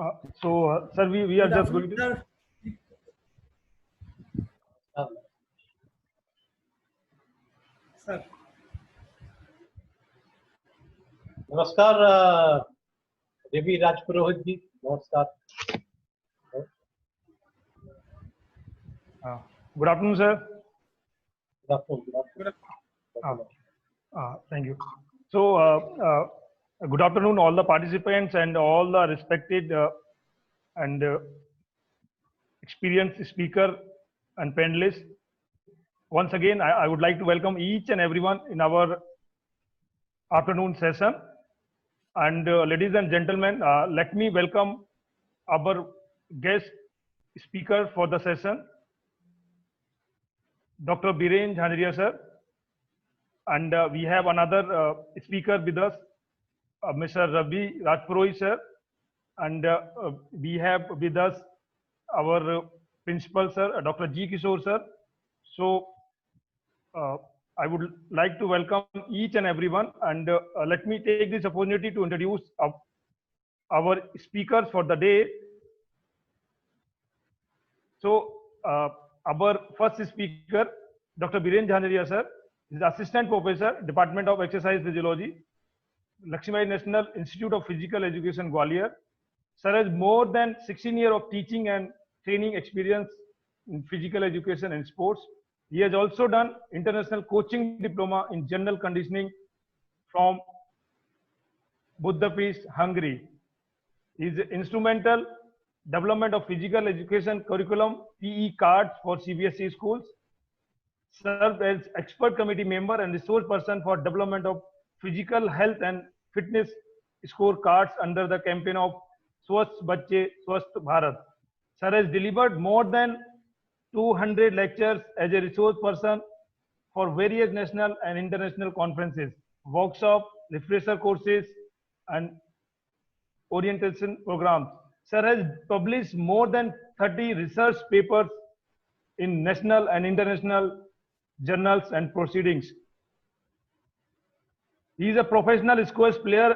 Sir, we are Good just going afternoon, to. sir. Sir. नमस्कार देवी राजपुरोहित जी, नमस्कार. Good afternoon, sir. Good afternoon. Thank you. So, good afternoon, all the participants and all the respected and experienced speaker and panelists. Once again, I would like to welcome each and everyone in our afternoon session. And ladies and gentlemen, let me welcome our guest speaker for the session, Dr. Biren Jhanjria, sir. And we have another speaker with us, Mr. Ravi Rajpurohit, sir. And we have with us our principal, sir, Dr. G. Kishore, sir. So I would like to welcome each and everyone. And let me take this opportunity to introduce our speakers for the day. So our first speaker, Dr. Biren Jhanjria, sir, is Assistant Professor, Department of Exercise Physiology, Lakshmi National Institute of Physical Education, Gwalior. Sir has more than 16 years of teaching and training experience in physical education and sports. He has also done international coaching diploma in general conditioning from Budapest, Hungary. He is instrumental development of physical education curriculum PE cards for CBSE schools. Served as expert committee member and resource person for development of physical health and fitness scorecards under the campaign of Swasth Bacche Swasth Bharat. Sir has delivered more than 200 lectures as a resource person for various national and international conferences, workshops, refresher courses, and orientation programs. Sir has published more than 30 research papers in national and international journals and proceedings. He is a professional squash player,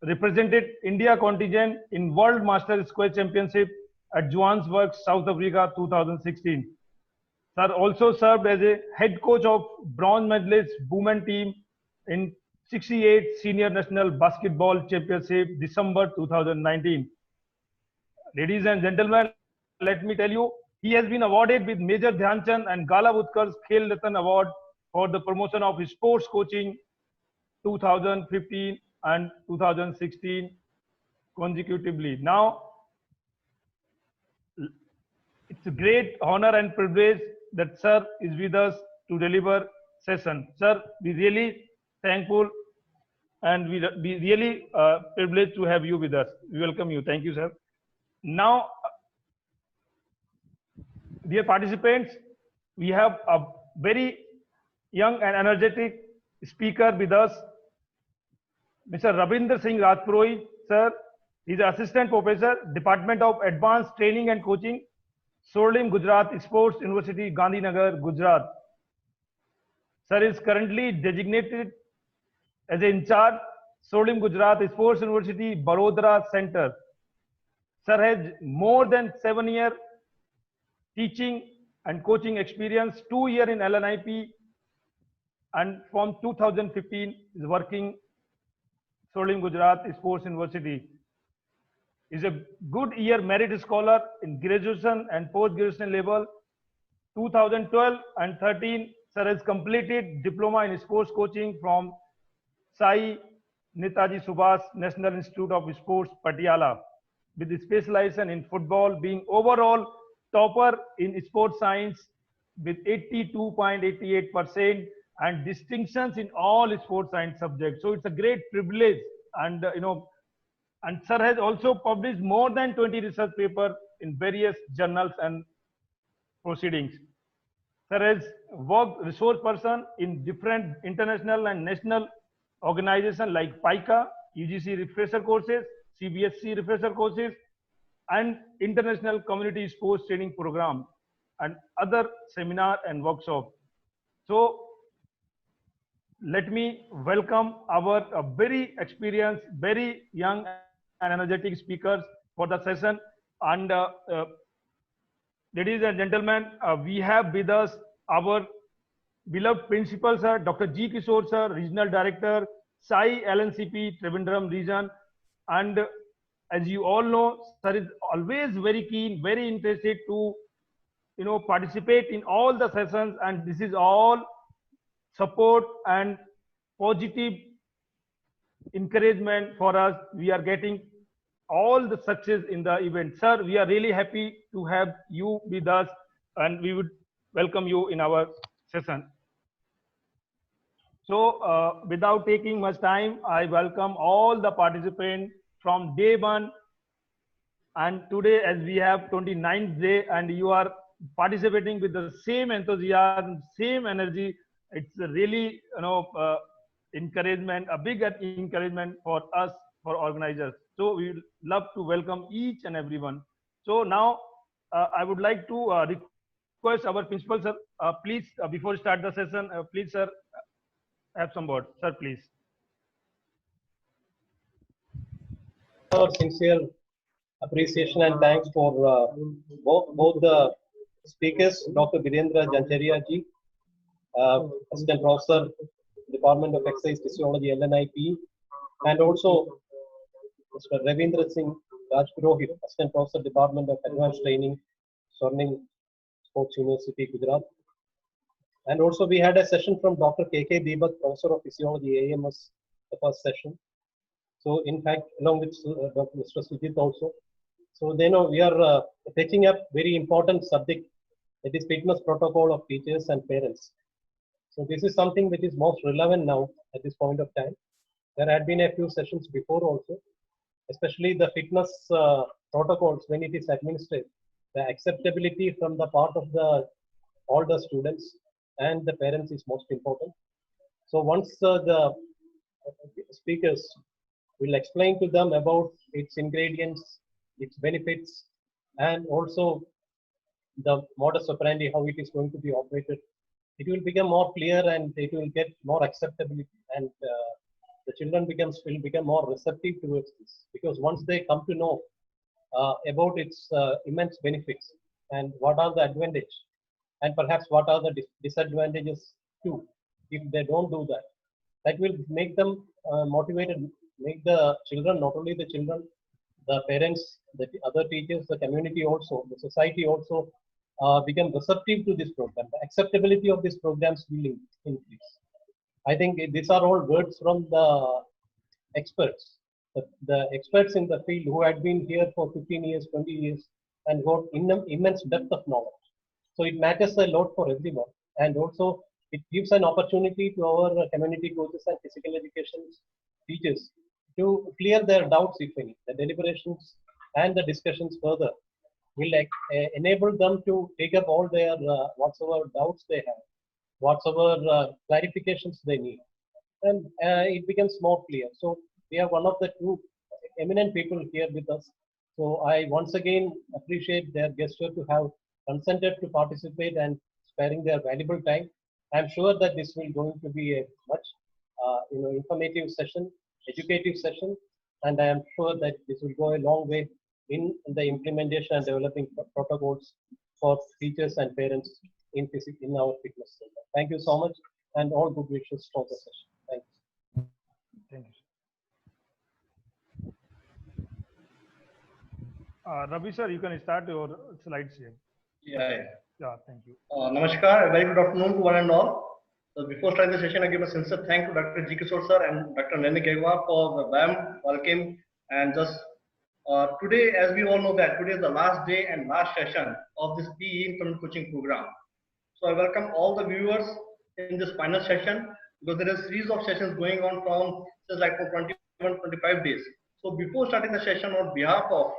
represented India contingent in World Master Squash Championship at Johannesburg, South Africa 2016. Sir also served as a head coach of bronze medalist women team in 68 Senior National Basketball Championship, December 2019. Ladies and gentlemen, let me tell you, he has been awarded with Major Dhyan Chand and Gala Utkarsh Khel Ratan Award for the promotion of sports coaching 2015 and 2016 consecutively. Now, it's a great honor and privilege that sir is with us to deliver session. Sir, we really thankful and we really privileged to have you with us. We welcome you. Thank you, sir. Now, dear participants, we have a very young and energetic speaker with us, Mr. Ravinder Singh Rajpurohit, sir. He's an assistant professor, Department of Advanced Training and Coaching, Sorlim Gujarat Sports University, Gandhinagar, Gujarat. Sir is currently designated as in charge Sorlim Gujarat Sports University, Barodara Center. Sir has more than 7 years teaching and coaching experience, 2 years in LNIP, and from 2015 is working Sorlim Gujarat Sports University. Is a good year merit scholar in graduation and post-graduation level. 2012 and 13, sir has completed diploma in sports coaching from Sai Netaji Subhas National Institute of Sports, Patiala, with specialization in football, being overall topper in sports science with 82.88% and distinctions in all sports science subjects. So it's a great privilege, and and sir has also published more than 20 research papers in various journals and proceedings. Sir has worked resource person in different international and national organizations like PICA, UGC refresher courses, CBSC refresher courses, and international community sports training program and other seminar and workshop. So let me welcome our very experienced, very young and energetic speakers, for the session. And ladies and gentlemen, we have with us our beloved principal, sir, Dr. G. Kishore, sir, Regional Director, Sai LNCP, Trivandrum Region. And as you all know, sir is always very keen, very interested to participate in all the sessions, and this is all support and positive encouragement for us. We are getting all the success in the event. Sir, we are really happy to have you with us, and we would welcome you in our session. So without taking much time, I welcome all the participants from day one. And today, as we have 29th day, and you are participating with the same enthusiasm, same energy, it's a really encouragement, a big encouragement for us, for organizers. So we love to welcome each and everyone. So now I would like to request our principal, sir, please, before we start the session, please, sir, have some words. Sir, please. Our sincere appreciation and thanks for both the speakers, Dr. Virendra Jancharia ji, Assistant Professor, Department of Exercise Physiology, LNIP, and also Mr. Ravindra Singh Rajpurohit, Assistant Professor, Department of Advanced Training, Swarning Sports University, Gujarat. And also we had a session from Dr. K.K. Deepak, Professor of Physiology, AMS, the first session. So in fact, along with Dr. Mr. Sujit also. So they know we are taking up very important subject, that is fitness protocol of teachers and parents. So this is something which is most relevant now at this point of time. There had been a few sessions before also, especially the fitness protocols when it is administered, the acceptability from the part of all the students and the parents is most important. So once the speakers will explain to them about its ingredients, its benefits, and also the modus operandi, how it is going to be operated, it will become more clear and it will get more acceptability, and the children will become more receptive towards this, because once they come to know about its immense benefits and what are the advantages and perhaps what are the disadvantages too, if they don't do that, that will make them motivated, make the children, not only the children, the parents, the other teachers, the community also, the society also become receptive to this program. The acceptability of these programs will increase. I think these are all words from the experts, the experts in the field who had been here for 15 years, 20 years, and got immense depth of knowledge. So it matters a lot for everyone, and also it gives an opportunity to our community coaches and physical education teachers to clear their doubts, if any. The deliberations and the discussions further will enable them to take up all their whatsoever doubts they have, whatsoever clarifications they need, and it becomes more clear. So we have one of the two eminent people here with us. So I once again appreciate their gesture to have consented to participate and sparing their valuable time. I'm sure that this will going to be a much informative session, educative session, and I am sure that this will go a long way in the implementation and developing protocols for teachers and parents in our fitness center. Thank you so much, and all good wishes for the session. Thank you. Thank you. Ravi sir, you can start your slides here. Yeah, thank you. Namaskar, a very good afternoon to one and all. So before starting the session, I give a sincere thank to Dr. G. Kishore sir and Dr. Nene Gegwa for the warm welcome. And just today, as we all know that today is the last day and last session of this PE Internal Coaching Program. So I welcome all the viewers in this final session, because there is a series of sessions going on from just like for 21-25 days. So before starting the session, on behalf of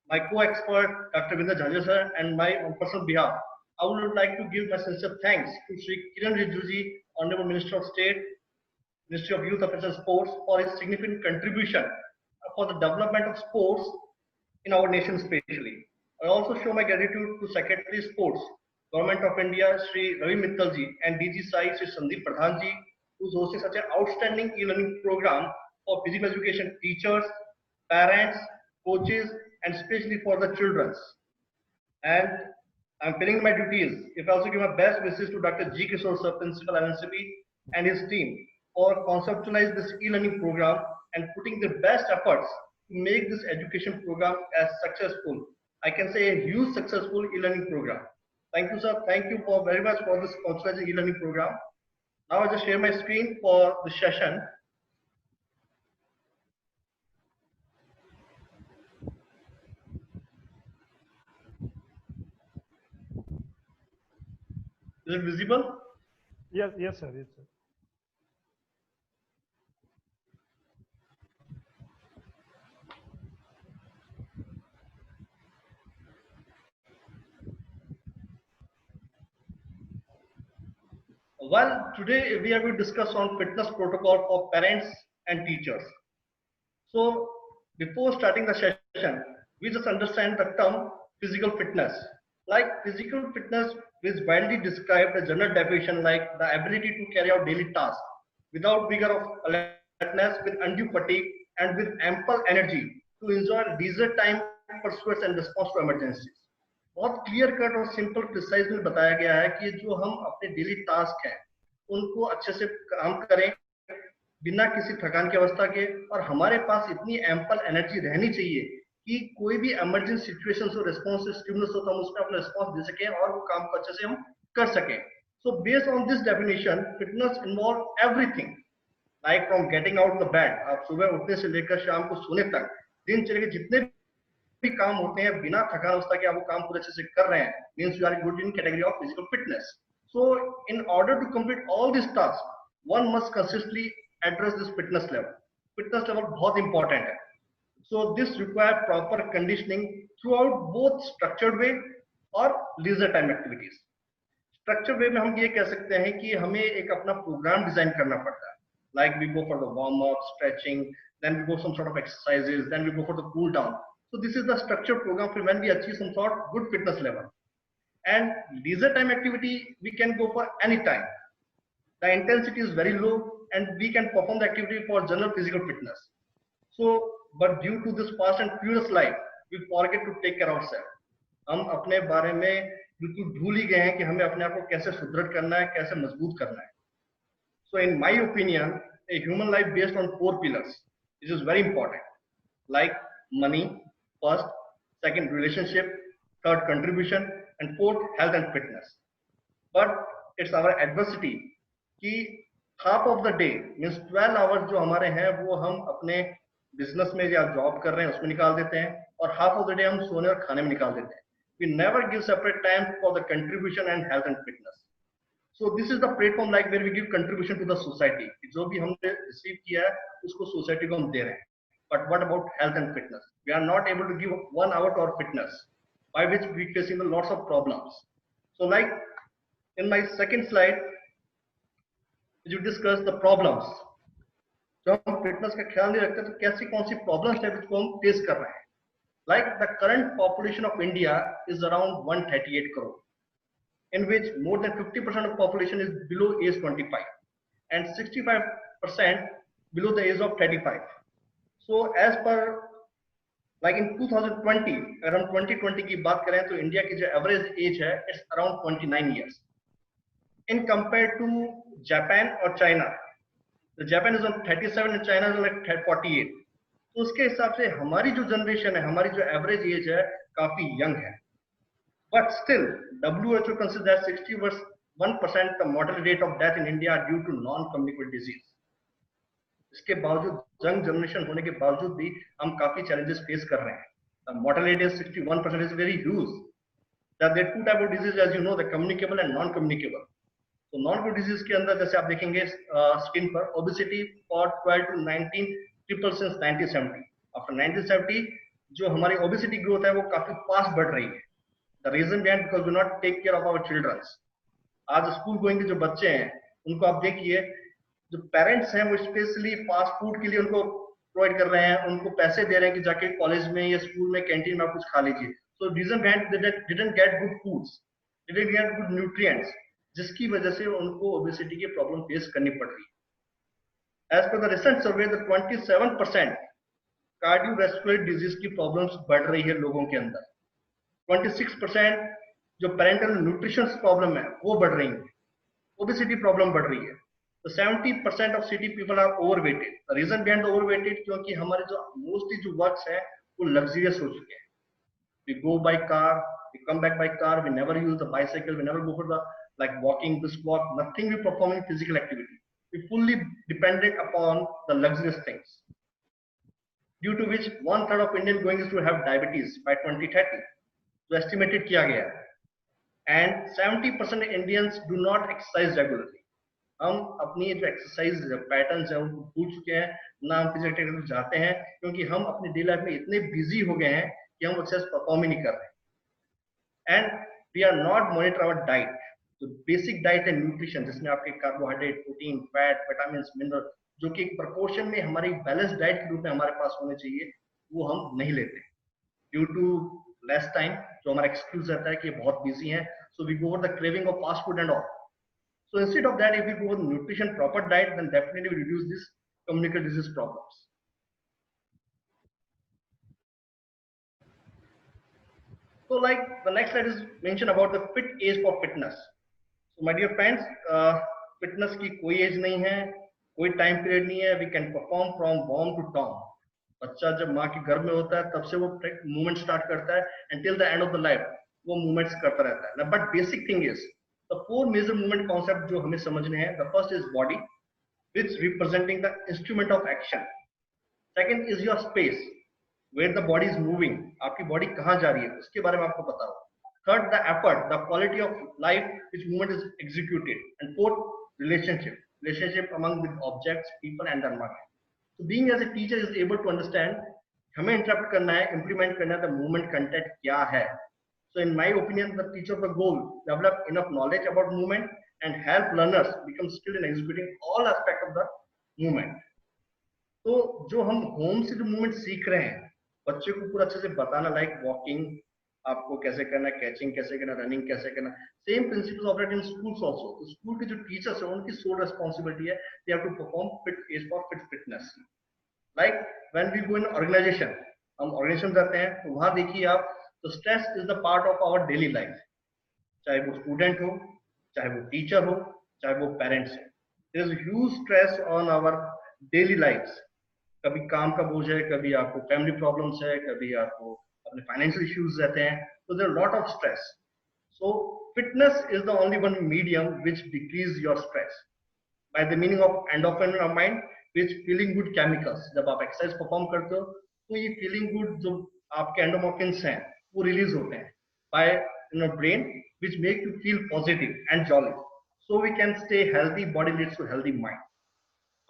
my co-expert Dr. Virendra Jancharia sir and my on personal behalf, I would like to give my sincere thanks to Sri Kiran Rijiju, Honorable Minister of State, Ministry of Youth Affairs and Sports, for his significant contribution for the development of sports in our nation especially. I also show my gratitude to Secretary Sports, Government of India, Sri Ravi Mittalji, and DG Sai, Sri Sandeep Pradhanji, who is hosting such an outstanding e-learning program for physical education teachers, parents, coaches, and especially for the children. And I'm filling my duties. If I also give my best wishes to Dr. G. Kishore Sir, Principal LNCP, and his team for conceptualize this e-learning program and putting the best efforts to make this education program as successful. I can say a huge successful e-learning program. Thank you, sir. Thank you for very much for this conceptualizing e-learning program. Now I just share my screen for the session. Is it visible? Yes, yes, sir. Yes, sir. Well, today we are going to discuss on fitness protocol for parents and teachers. So before starting the session, we just understand the term physical fitness. Like physical fitness is widely described as general definition like the ability to carry out daily tasks without vigor of alertness, with undue fatigue, and with ample energy to enjoy leisure time, pursuits and response to emergencies. बहुत clear cut और simple precise में बताया गया है कि जो हम अपने डेली टास्क हैं उनको अच्छे से काम करें बिना किसी थकान की अवस्था के, और हमारे पास इतनी एम्पल एनर्जी रहनी चाहिए कि कोई भी इमरजेंसी सिचुएशन हो, रिस्पॉन्स स्टिमुलस हो तो हम उसमें अपना रिस्पॉन्स दे सकें और वो काम को अच्छे से हम कर सकें. So based on this definition fitness involve everything like from getting out the bed, आप सुबह उठने से लेकर शाम को सोने तक दिनचर्या के जितने भी काम होते हैं बिना थकान अवस्था के आप वो काम पूरे अच्छे से कर रहे हैं, means you are good in category of physical fitness. So in order to complete all this task one must consistently address this fitness level. Fitness level बहुत important है. So this require proper conditioning throughout both structured way और leisure time activities. Structured way में हम ये कह सकते हैं कि हमें एक अपना प्रोग्राम डिजाइन करना पड़ता है. Like we go for the warm up, stretching, then we go some sort of exercises, then we go for the cool down. So this is the structured program for when we achieve some sort of good fitness level. And leisure time activity we can go for any time. The intensity is very low and we can perform the activity for general physical fitness. So, but due to this fast and furious life, we forget to take care of ourselves. हम अपने बारे में बिल्कुल भूल ही गए हैं कि हमें अपने आप को कैसे सुदृढ़ करना है, कैसे मजबूत करना है. So, in my opinion, a human life based on 4 pillars, which is very important, like money, first, second, relationship, third, contribution, and fourth, health and fitness. But it's our adversity कि half of the day means 12 hours जो हमारे हैं वो हम अपने business में या job कर रहे हैं उसमें निकाल देते हैं, और हाफ ऑफ द डे हम सोने और खाने में निकाल देते हैं. We never give separate time for the contribution and health and fitness. So this is the platform like where we give contribution to the society. जो भी हमने रिसीव किया है उसको सोसाइटी को हम दे रहे हैं. But what about health and fitness? We are not able to give 1 hour to our fitness, by which we facing lots of problems. So like in my second slide you discuss the problems. जब हम fitness का ख्याल नहीं रखते तो कैसी कौन सी problems है जिसको हम फेस कर रहे हैं. Like the current population of India is around 138 crore, in which more than 50% of population is below age 25 and 65% below the age of 35. So as per like in 2020, around 2020 की बात करें तो इंडिया की जो average age है it's around 29 years. In compared to Japan or China, the Japan is on 37 and China is like 48. तो उसके हिसाब से हमारी जो जनरेशन है, हमारी जो एवरेज एज है काफी यंग है. But still, WHO considers 61% the mortality rate of death in India due to non-communicable disease. इसके बावजूद यंग जनरेशन होने के बावजूद भी हम काफी चैलेंजेस फेस कर रहे हैं. The mortality is 61% is very huge. There are 2 type of diseases as you know, the communicable and non-communicable. तो नॉन कम्युनिकेबल डिजीज के अंदर जैसे आप देखेंगे स्क्रीन पर obesity for 12 to 19 triple since 1970. After 1970 जो हमारी ओबेसिटी ग्रोथ है वो काफी फास्ट बढ़ रही है. The reason behind because we not take care of our childrens. आज स्कूल गोइंग के जो बच्चे हैं उनको आप देखिए, जो पेरेंट्स हैं वो स्पेशली फास्ट फूड के लिए उनको प्रोवाइड कर रहे हैं, उनको पैसे दे रहे हैं कि जाके कॉलेज में या स्कूल में कैंटीन में आप कुछ खा लीजिए. So reason behind they didn't get good foods, didn't get good nutrients, जिसकी वजह से उनको ओबेसिटी की प्रॉब्लम फेस करनी पड़ रही है. As per the recent survey, the 27% cardiovascular disease की प्रॉब्लम्स बढ़ रही है लोगों के अंदर। 26% जो पेरेंटल न्यूट्रिशन प्रॉब्लम है वो बढ़ रही है, ओबेसिटी प्रॉब्लम बढ़ रही है। तो 70% of city people are overweighted. The reason behind overweighted क्योंकि हमारे जो मोस्टली जो वर्क्स है वो लग्जरियस हो चुके हैं। We go by car, we come back by car, we never use the bicycle, we never go for the like walking, this walk, nothing we perform in physical activity. We fully dependent upon the luxurious things, due to which 1/3 of Indian going is to have diabetes by 2030, so estimated किया गया है, and 70% Indians do not exercise regularly. हम अपनी जो exercise patterns है उनको भूल चुके हैं, ना हम फिजिकल एक्टिविटी जाते हैं क्योंकि हम अपनी डेली लाइफ में इतने बिजी हो गए हैं कि हम एक्सरसाइज परफॉर्म ही नहीं कर रहे। And we are not monitor our diet, जो बेसिक डाइट है न्यूट्रिशन, जिसमें आपके carbohydrate, protein, fat, vitamin, mineral, जो कि एक प्रपोर्शन में हमारी बैलेंस डाइट के रूप में हमारे पास होने चाहिए, वो हम नहीं लेते ड्यू टू लेस टाइम, जो हमारा एक्सक्यूज रहता है कि बहुत बिजी है, so we go for the craving of fast food and all. So instead of that, if we go with nutrition, proper diet, then definitely we reduce this communicable disease problems. So like the next slide is mentioned about the fit age for fitness. So my dear friends, fitness की कोई as नहीं है, कोई time period नहीं है। We can perform from born to term. बच्चा जब माँ के गर्भ में होता है तब से वो मूवमेंट स्टार्ट करता है until the end of the life वो मूवमेंट्स करता रहता है। But basic thing is the four major movement concept जो हमें समझने हैं। The first is body, which representing the instrument of action. Second is your space, where the body is moving. आपकी body कहाँ जा रही है उसके बारे में आपको पता हो। Third, the effort, the quality of life which movement is executed. And fourth, relationship among with objects, people and environment. So being as a teacher is able to understand हमें इंटरप्ट करना है, इम्प्लीमेंट करना है the movement content क्या है। So in my opinion, the teacher of the goal develop enough knowledge about movement and help learners become skilled in executing all aspects of the movement. तो जो हम home से जो movement सीख रहे हैं बच्चे को पूरा अच्छे से बताना, लाइक वॉकिंग आपको कैसे करना है, कैचिंग कैसे करना, रनिंग कैसे करना, same principles operate in schools also. तो स्कूल के जो टीचर्स हैं उनकी सोल रिस्पांसिबिलिटी है, they have to perform fit as for fit fitness. Like when we go in organisation, हम ऑर्गेनाइजेशन जाते हैं तो वहां देखिए आप, तो stress is the part of our daily life, चाहे वो स्टूडेंट हो, चाहे वो टीचर हो, चाहे वो पेरेंट्स हो। There is huge stress on our daily lifes. कभी काम का बोझ है, कभी आपको फैमिली प्रॉब्लम्स है, कभी आपको अपने फाइनेंशियल इश्यूज रहते हैं, तो there lot of stress. So fitness is the only one medium which decrease your stress by the meaning of endorphin in our mind, which feeling good chemicals. जब आप exercise perform करते हो तो ये feeling good जो आपके endorphins हैं वो रिलीज होते हैं by brain, which make you feel positive and jolly, so we can stay healthy. Body leads to healthy mind.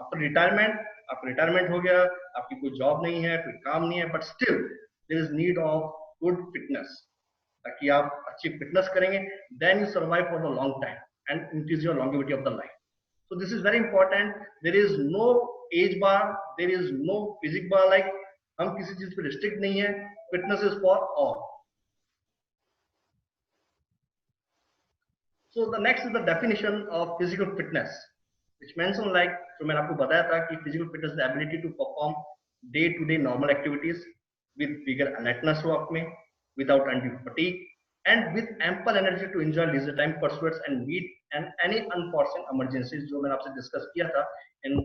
After retirement, आपका रिटायरमेंट हो गया, आपकी कोई जॉब नहीं है, कोई काम नहीं है, but still there is need of good fitness, ताकि आप अच्छी फिटनेस करेंगे, then you survive for the long time and increase your longevity of the life. So this is very important. There is no age bar, there is no physic bar, like हम किसी चीज पे restrict नहीं है, fitness is for all. So the next is the definition of physical fitness, which mentions like, जो मैंने आपको बताया था कि physical fitness is the ability to perform day-to-day normal activities with bigger alertness हो आप में, without undue fatigue, and with ample energy to enjoy leisure time pursuits and meet any unforeseen emergencies, जो मैंने आपसे डिस्कस किया था in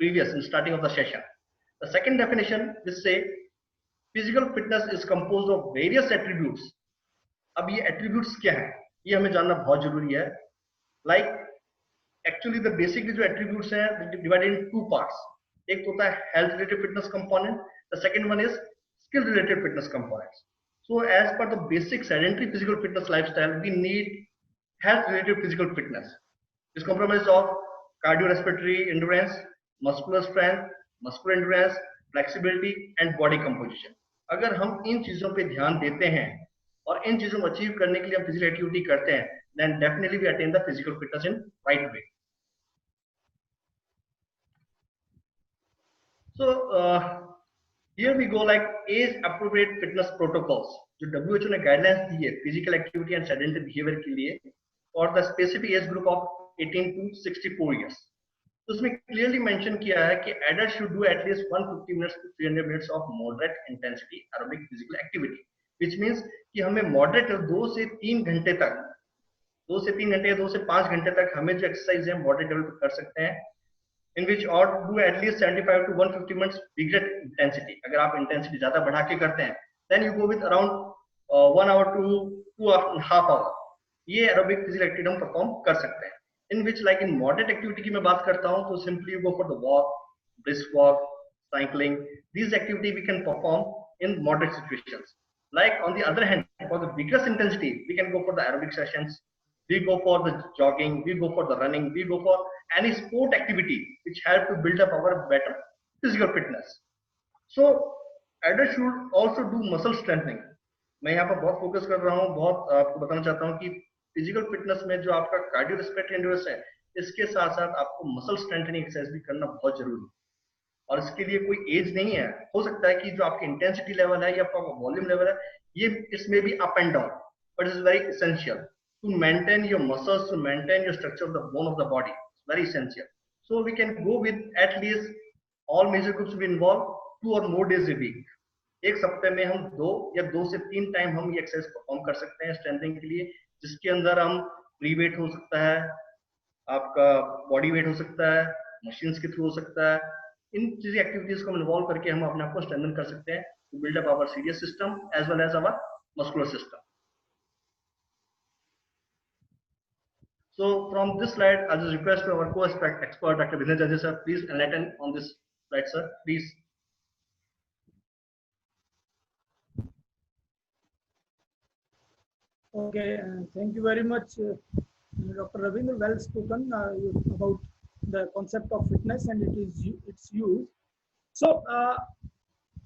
previous in starting of the session. The second definition is say physical fitness is composed of various attributes. अब ये attributes क्या है ये हमें जानना बहुत जरूरी है। लाइक एक्चुअली द बेसिकली जो एट्रीब्यूट्स हैं डिवाइडेड इन टू पार्ट्स। एक तो होता है health related fitness component, the second one is skill related fitness components. So as per the basic sedentary physical fitness lifestyle we need health related physical fitness is compromise of cardiorespiratory endurance, muscular strength, muscular endurance, flexibility and body composition. अगर हम इन चीजों पे ध्यान देते हैं और इन चीजों को अचीव करने के लिए हम फिजिकल एक्टिविटी करते हैं, then definitely we attain the physical fitness in right way. So here we go like age appropriate fitness protocols जो WHO ने गाइडलाइंस दी है physical activity and sedentary behaviour के लिए for the specific age group of 18 to 64 years. तो उसमें clearly mention किया है कि adult should do at least 150 minutes to 300 minutes of moderate intensity aerobic physical activity, which means कि हमें मॉडरेट 2 से 3 घंटे तक 2 से 3 घंटे 2 से 5 घंटे तक हमें जो एक्सरसाइज है मॉडरेट लेवल पर कर सकते हैं, in which ought to do at least 75 to 150 minutes bigger intensity. अगर आप इंटेंसिटी ज्यादा बढ़ा के करते हैं, then you go with around 1 hour to 2.5 hour. ये एरोबिक फिजिकल एक्टिविटी हम परफॉर्म कर सकते हैं. In which like in moderate activity की मैं बात करता हूँ, तो simply you go for the walk, brisk walk, cycling. These activity we can perform in moderate situations. Like on the other hand, for the biggest intensity, we can go for the aerobic sessions. We go for the jogging, we go for the running, we go for any sport activity which help to build up our better physical fitness. So adults should also do muscle strengthening. मैं यहाँ पर बहुत focus कर रहा हूँ, बहुत आपको बताना चाहता हूँ कि फिजिकल फिटनेस में जो आपका कार्डियोरेस्पिरेटरी एंड्योरेंस है, इसके साथ साथ आपको मसल स्ट्रेंथनिंग एक्सरसाइज भी करना बहुत जरूरी है. और इसके लिए कोई एज नहीं है. हो सकता है कि जो आपकी इंटेंसिटी लेवल है या आपका वॉल्यूम लेवल है, ये इसमें भी up and down, but it is very essential to maintain your muscles, to maintain your structure of the bone of the body. It's very essential. So we can go with at least all major groups to be involved 2 or more days a week. एक सप्ताह में हम 2 या 2 से 3 time हम ये exercise perform कर सकते हैं स्ट्रेंथनिंग के लिए, जिसके अंदर हम फ्री वेट हो सकता है, आपका बॉडी वेट हो सकता है, मशीन्स के थ्रू हो सकता है. इन चीज़ एक्टिविटीज को इन्वॉल्व करके हम अपने आप को स्ट्रेंथन कर सकते हैं to build up our serious system as well as our muscular system. So from this slide, I'll just request our co-expert, Dr. Vinay Jajja sir, please enlighten on this slide, sir, please. Okay, thank you very much, Dr. Ravindra. Well spoken about the concept of fitness and its use. So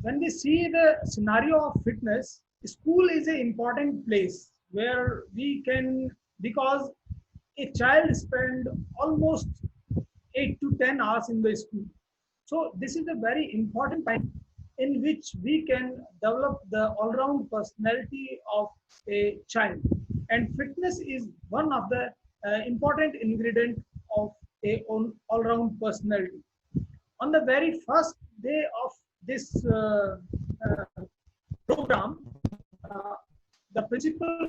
when we see the scenario of fitness, school is an important place where we can, because a child spend almost 8 to 10 hours in the school. So this is a very important time in which we can develop the all-round personality of a child. And fitness is one of the important ingredient of a all-round personality. On the very first day of this program, the principal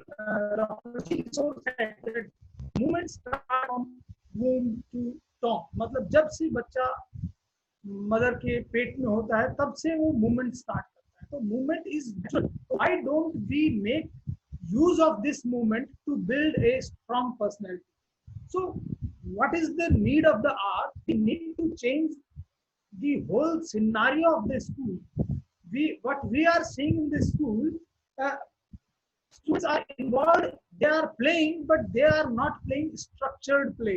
said that movement start from womb to tomb. मतलब जब से बच्चा mother के पेट में होता है तब से वो मूवमेंट स्टार्ट करता है. तो movement is natural. Why don't we make use of this movement to build a strong personality? So what is the need of the hour? We need to change the whole scenario of the school. What we are seeing in the school, students are involved, they are playing, but they are not playing structured play.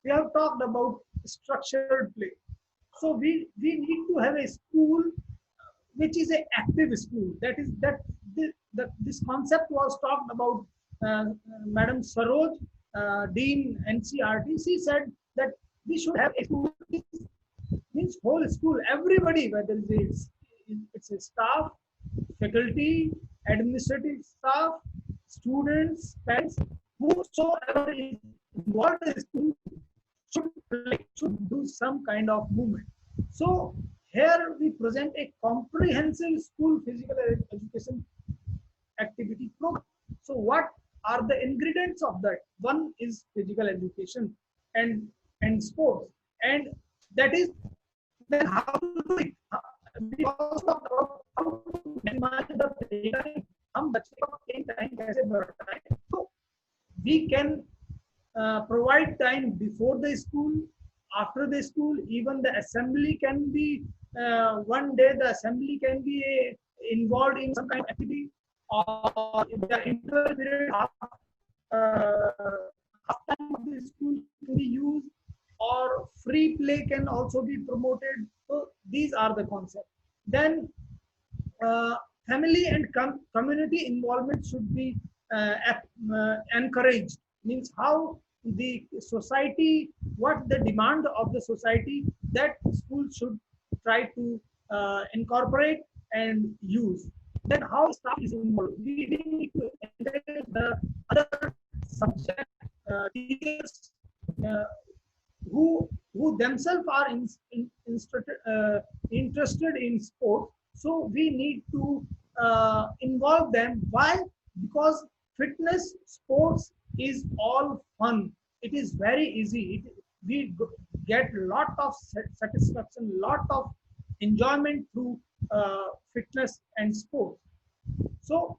We have talked about structured play. So we need to have a school which is an active school. This concept was talked about Madam Saroj, Dean NCRT. She said that we should have a school, means whole school, everybody, whether it's a staff, faculty, administrative staff, students, parents, whosoever is involved in the school should do some kind of movement. So here we present a comprehensive school physical education activity program. So what are the ingredients of that? One is physical education and sports, and that is then how to do it. We also talk about how to manage the playtime. हम बच्चे को time कैसे बढ़ाएं? तो we can provide time before the school, after the school. Even the assembly can be one day the assembly can be involved in some kind of activity, or if the interval period half time of the school to be used, or free play can also be promoted. So these are the concepts. Then family and community involvement should be encouraged. Means how the society, what the demand of the society, that school should try to incorporate and use. Then how staff is involved. We need to encourage the other subject teachers who who themselves are interested in sport. So we need to involve them. Why? Because fitness sports is all fun. It is very easy. We get lot of satisfaction, lot of enjoyment through fitness and sport. So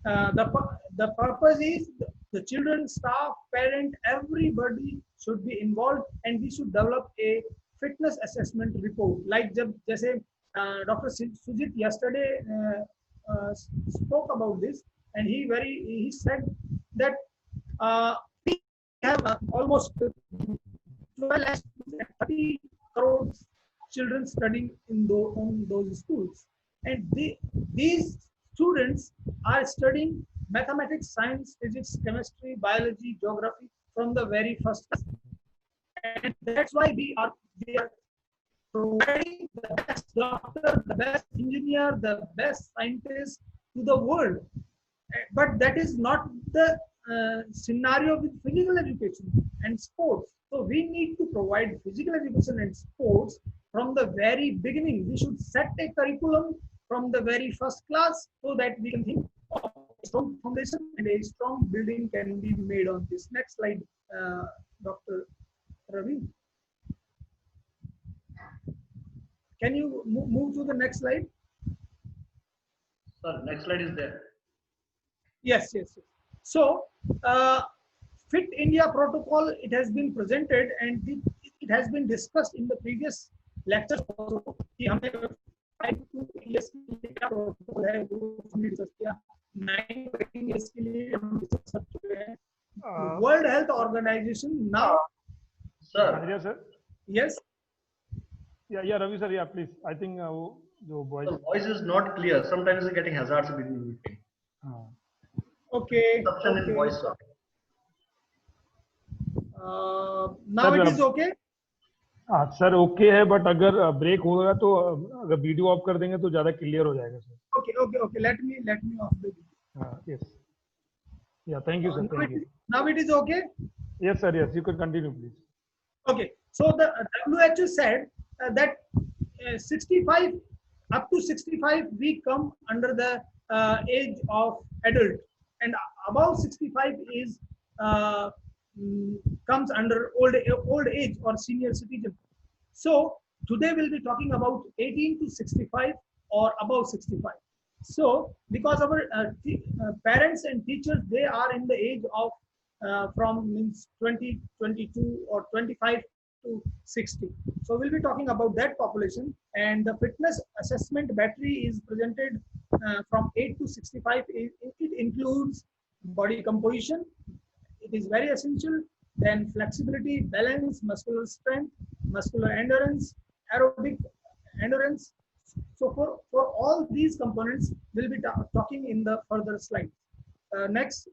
the purpose is the children, staff, parent, everybody should be involved, and we should develop a fitness assessment report. Like जैसे Dr. Sujit yesterday spoke about this, and he said that we have almost 12 lakhs, 30 crore children studying in those schools, and these students are studying mathematics, science, physics, chemistry, biology, geography from the very first class. And that's why we are providing the best doctor, the best engineer, the best scientist to the world. But that is not the scenario with physical education and sports. So we need to provide physical education and sports from the very beginning. We should set a curriculum from the very first class so that we can think of a strong foundation and a strong building can be made on this. Next slide, Dr. Ravi. Can you move to the next slide? Sir, next slide is there. Yes. So, Fit India protocol, it has been presented and it has been discussed in the previous lecture also. कि हमें 5 years के लिए क्या protocol है वो हमने discuss किया. 9 to 18 years के लिए हम discuss कर चुके हैं. World Health Organization now. Sir. Sir. Yes. Yeah, Ravi sir. Yeah, please. I think the voice is not clear. Sometimes it's getting hazards between. Okay. In voice, sir. Now it is okay. हाँ sir okay है but अगर break होगा तो अगर video of कर देंगे तो ज्यादा क्लियर हो जाएगा sir. Okay. Let me off the video. Yes. Yeah. Thank you, sir. Thank you. Now it is okay. Yes, sir. Yes, you can continue, please. Okay. So the WHO said that 65 up to 65 we come under the age of adult, and above 65 is comes under old age or senior citizen. So today we'll be talking about 18 to 65 or above 65. So because our parents and teachers, they are in the age of from means 20, 22 or 25 to 60. So we'll be talking about that population, and the fitness assessment battery is presented from 8 to 65. It includes body composition. It is very essential. Then flexibility, balance, muscular strength, muscular endurance, aerobic endurance. So for all these components, we'll be talking in the further slide. Next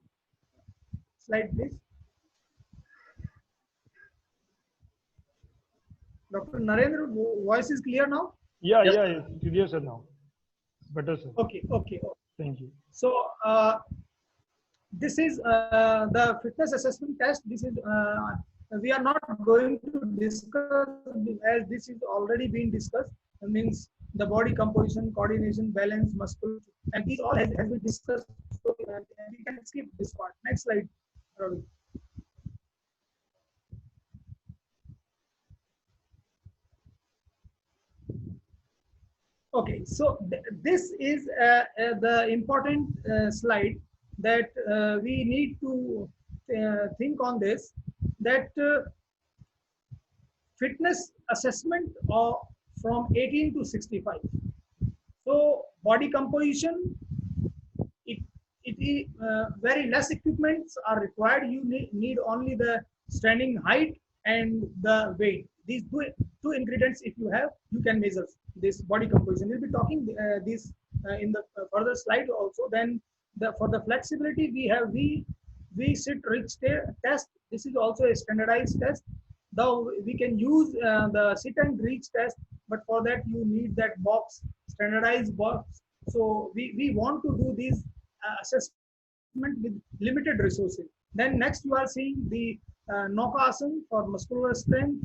slide, please. Dr. Narendra, voice is clear now? Yeah, clear, sir, now. Better, sir. Okay. Thank you. So, this is the fitness assessment test. This is, we are not going to discuss, as this is already been discussed. It means the body composition, coordination, balance, muscle, and these all has been discussed. So, we can skip this part. Next slide, Ravi. Okay, so this is the important slide that we need to think on this, that fitness assessment of from 18 to 65. So body composition, very less equipments are required. You need only the standing height and the weight. These two ingredients, if you have, you can measure this body composition. We'll be talking this in the further slide also. Then for the flexibility, we have V-sit reach test. This is also a standardized test. Though we can use the sit and reach test, but for that you need that box, standardized box. So we want to do this assessment with limited resources. Then next you are seeing the Nauka Asana for muscular strength,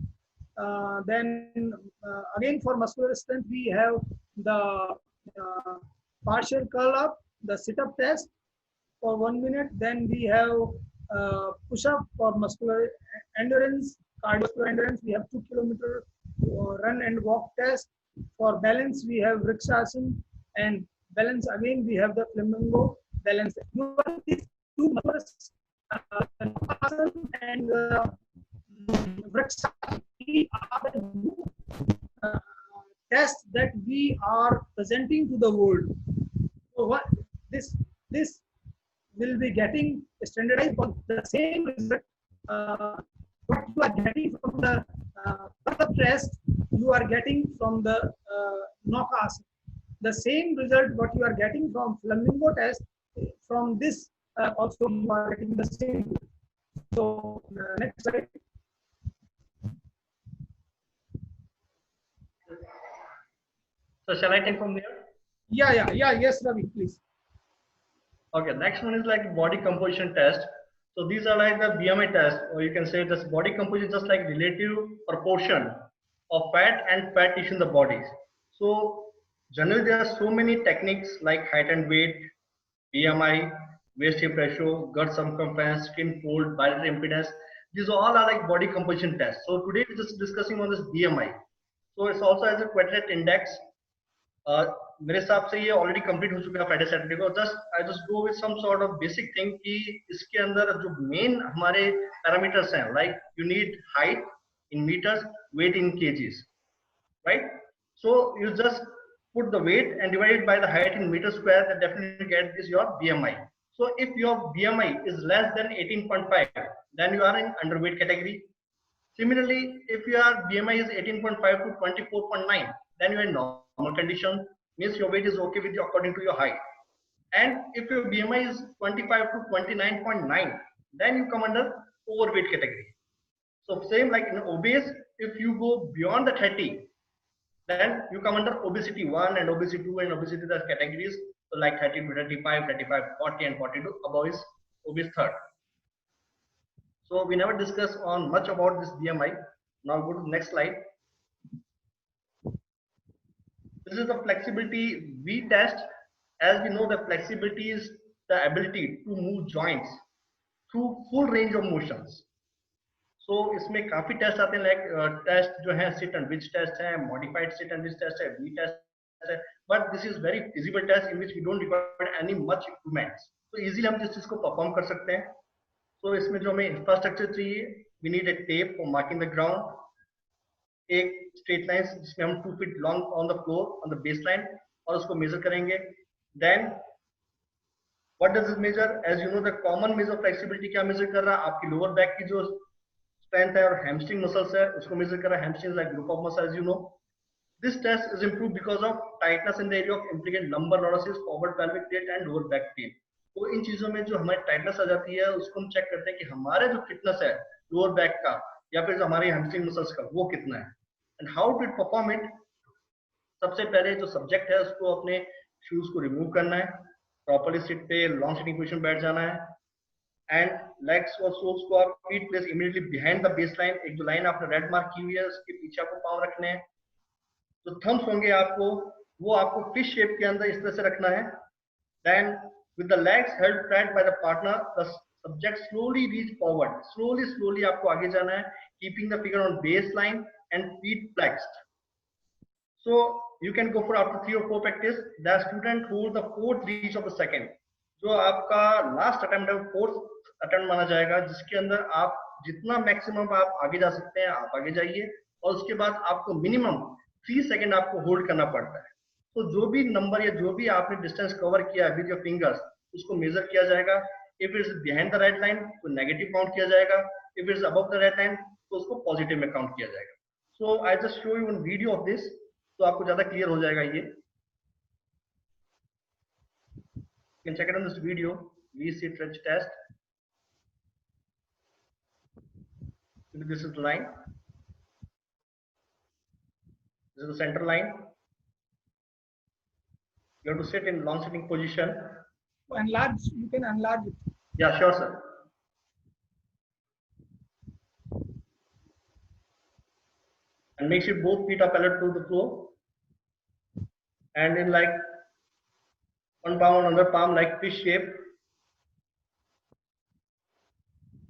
Then again for muscular strength, we have the partial curl up, the sit up test for 1 minute. Then we have push up for muscular endurance, cardiovascular endurance. We have 2 kilometer run and walk test. For balance, we have Vrikshasana, and balance again we have the flamingo balance. These two muscles, and Vrikshasana are the tests that we are presenting to the world. So what this will be getting standardized for the same result. What you are getting from the test, you are getting from the Naukasana. The same result what you are getting from flamingo test, from this also you are getting the same. So next slide. So shall I take from there? Yeah. Yes, Ravi, please. Okay, next one is like body composition test. So these are like the BMI test, or you can say this body composition is just like relative proportion of fat and fat tissue in the body. So generally there are so many techniques like height and weight, BMI, waist hip ratio, gut circumference, skin fold, bilateral impedance. These all are like body composition tests. So today we're just discussing on this BMI. So it's also as a quadrilateral index. मेरे हिसाब से ये already complete हो चुका है Friday Saturday को. Just I just go with some sort of basic thing कि इसके अंदर जो मेन हमारे पैरामीटर्स हैं, like you need height in metres, weight in kgs, right? So you just put the weight and divide it by the height in meter square, that definitely get this your BMI. So if your BMI is less than 18.5, then you are in underweight category. Similarly, if your BMI is 18.5 to 24.9, then you are in normal condition, means your weight is okay with you according to your height. And if your BMI is 25 to 29.9, then you come under overweight category. So same like in obese, if you go beyond the 30, then you come under obesity 1 and obesity 2 and obesity the categories. So like 30 to 35, 35, 40 and 42, above is obese third. So we never discuss on much about this BMI. Now go to the next slide. This is the flexibility V test. As we know, the flexibility is the ability to move joints through full range of motions. So इसमें काफी test आते हैं, like test जो है sit and reach test है, modified sit and reach test है, V test है, but this is very feasible test in which we don't require any much equipments. तो इजीली हम इस चीज को परफॉर्म कर सकते हैं. तो इसमें जो हमें इंफ्रास्ट्रक्चर चाहिए, we need a tape for marking the ground, एक स्ट्रेट लाइन जिसमें हम 2 feet long on the floor on the base line, और उसको मेजर करेंगे. Then what does it measure? As you know the common measure flexibility क्या measure कर रहा है? आपकी लोअर बैक की जो स्ट्रेंथ है और हैमस्ट्रिंग मसल्स है, उसको मेजर कर रहा है. Hamstring like group of muscles, you know. This test is improved because of tightness in the area of implicant lumbar lordosis, forward pelvic tilt and lower back pain. तो इन चीजों में जो हमारी टाइटनेस आ जाती है, उसको हम चेक करते हैं कि हमारे जो फिटनेस है लोअर बैक का या फिर जो हमारे हैमस्ट्रिंग मसल्स का, वो कितना है. And how to perform it? सबसे पहले जो सब्जेक्ट है उसको अपने शूज को रिमूव करना है, प्रॉपर्ली सिट पे लॉन्ग सिटिंग पोजीशन बैठ जाना है, एंड लेग्स और सोल्स को आप feet place immediately behind the base line. एक जो लाइन आपने रेड मार्क की हुई है उसके पीछे आपको पांव रखने हैं. जो थम्स होंगे आपको, वो आपको फिश शेप के अंदर इस तरह से रखना है. Then with the legs held tight by the partner, the subject slowly reach forward. Slowly आपको आगे जाना है, keeping the figure on base line and feet flexed. So you can go for after 3 or 4 practice. The student hold the 4th reach of the second. जो आपका last attempt है वो 4th attempt माना जाएगा, जिसके अंदर आप जितना मैक्सिमम आप आगे जा सकते हैं आप आगे जाइए, और उसके बाद आपको मिनिमम 3 सेकंड आपको होल्ड करना पड़ता है. तो जो भी नंबर या जो भी आपने डिस्टेंस कवर किया विद योर फिंगर्स, उसको मेजर किया जाएगा. If it is behind the red line तो नेगेटिव काउंट किया जाएगा, if it is above the red line तो उसको पॉजिटिव में काउंट किया जाएगा. So I just show you one video of this, तो आपको ज्यादा क्लियर हो जाएगा ये. You can check it on this video. We sit stretch test. This is the line. This is the center line. You have to sit in long sitting position. Enlarge, you can enlarge it. Yeah, sure, sir. and make sure both feet are parallel to the floor, and in like one palm on another palm like fish shape,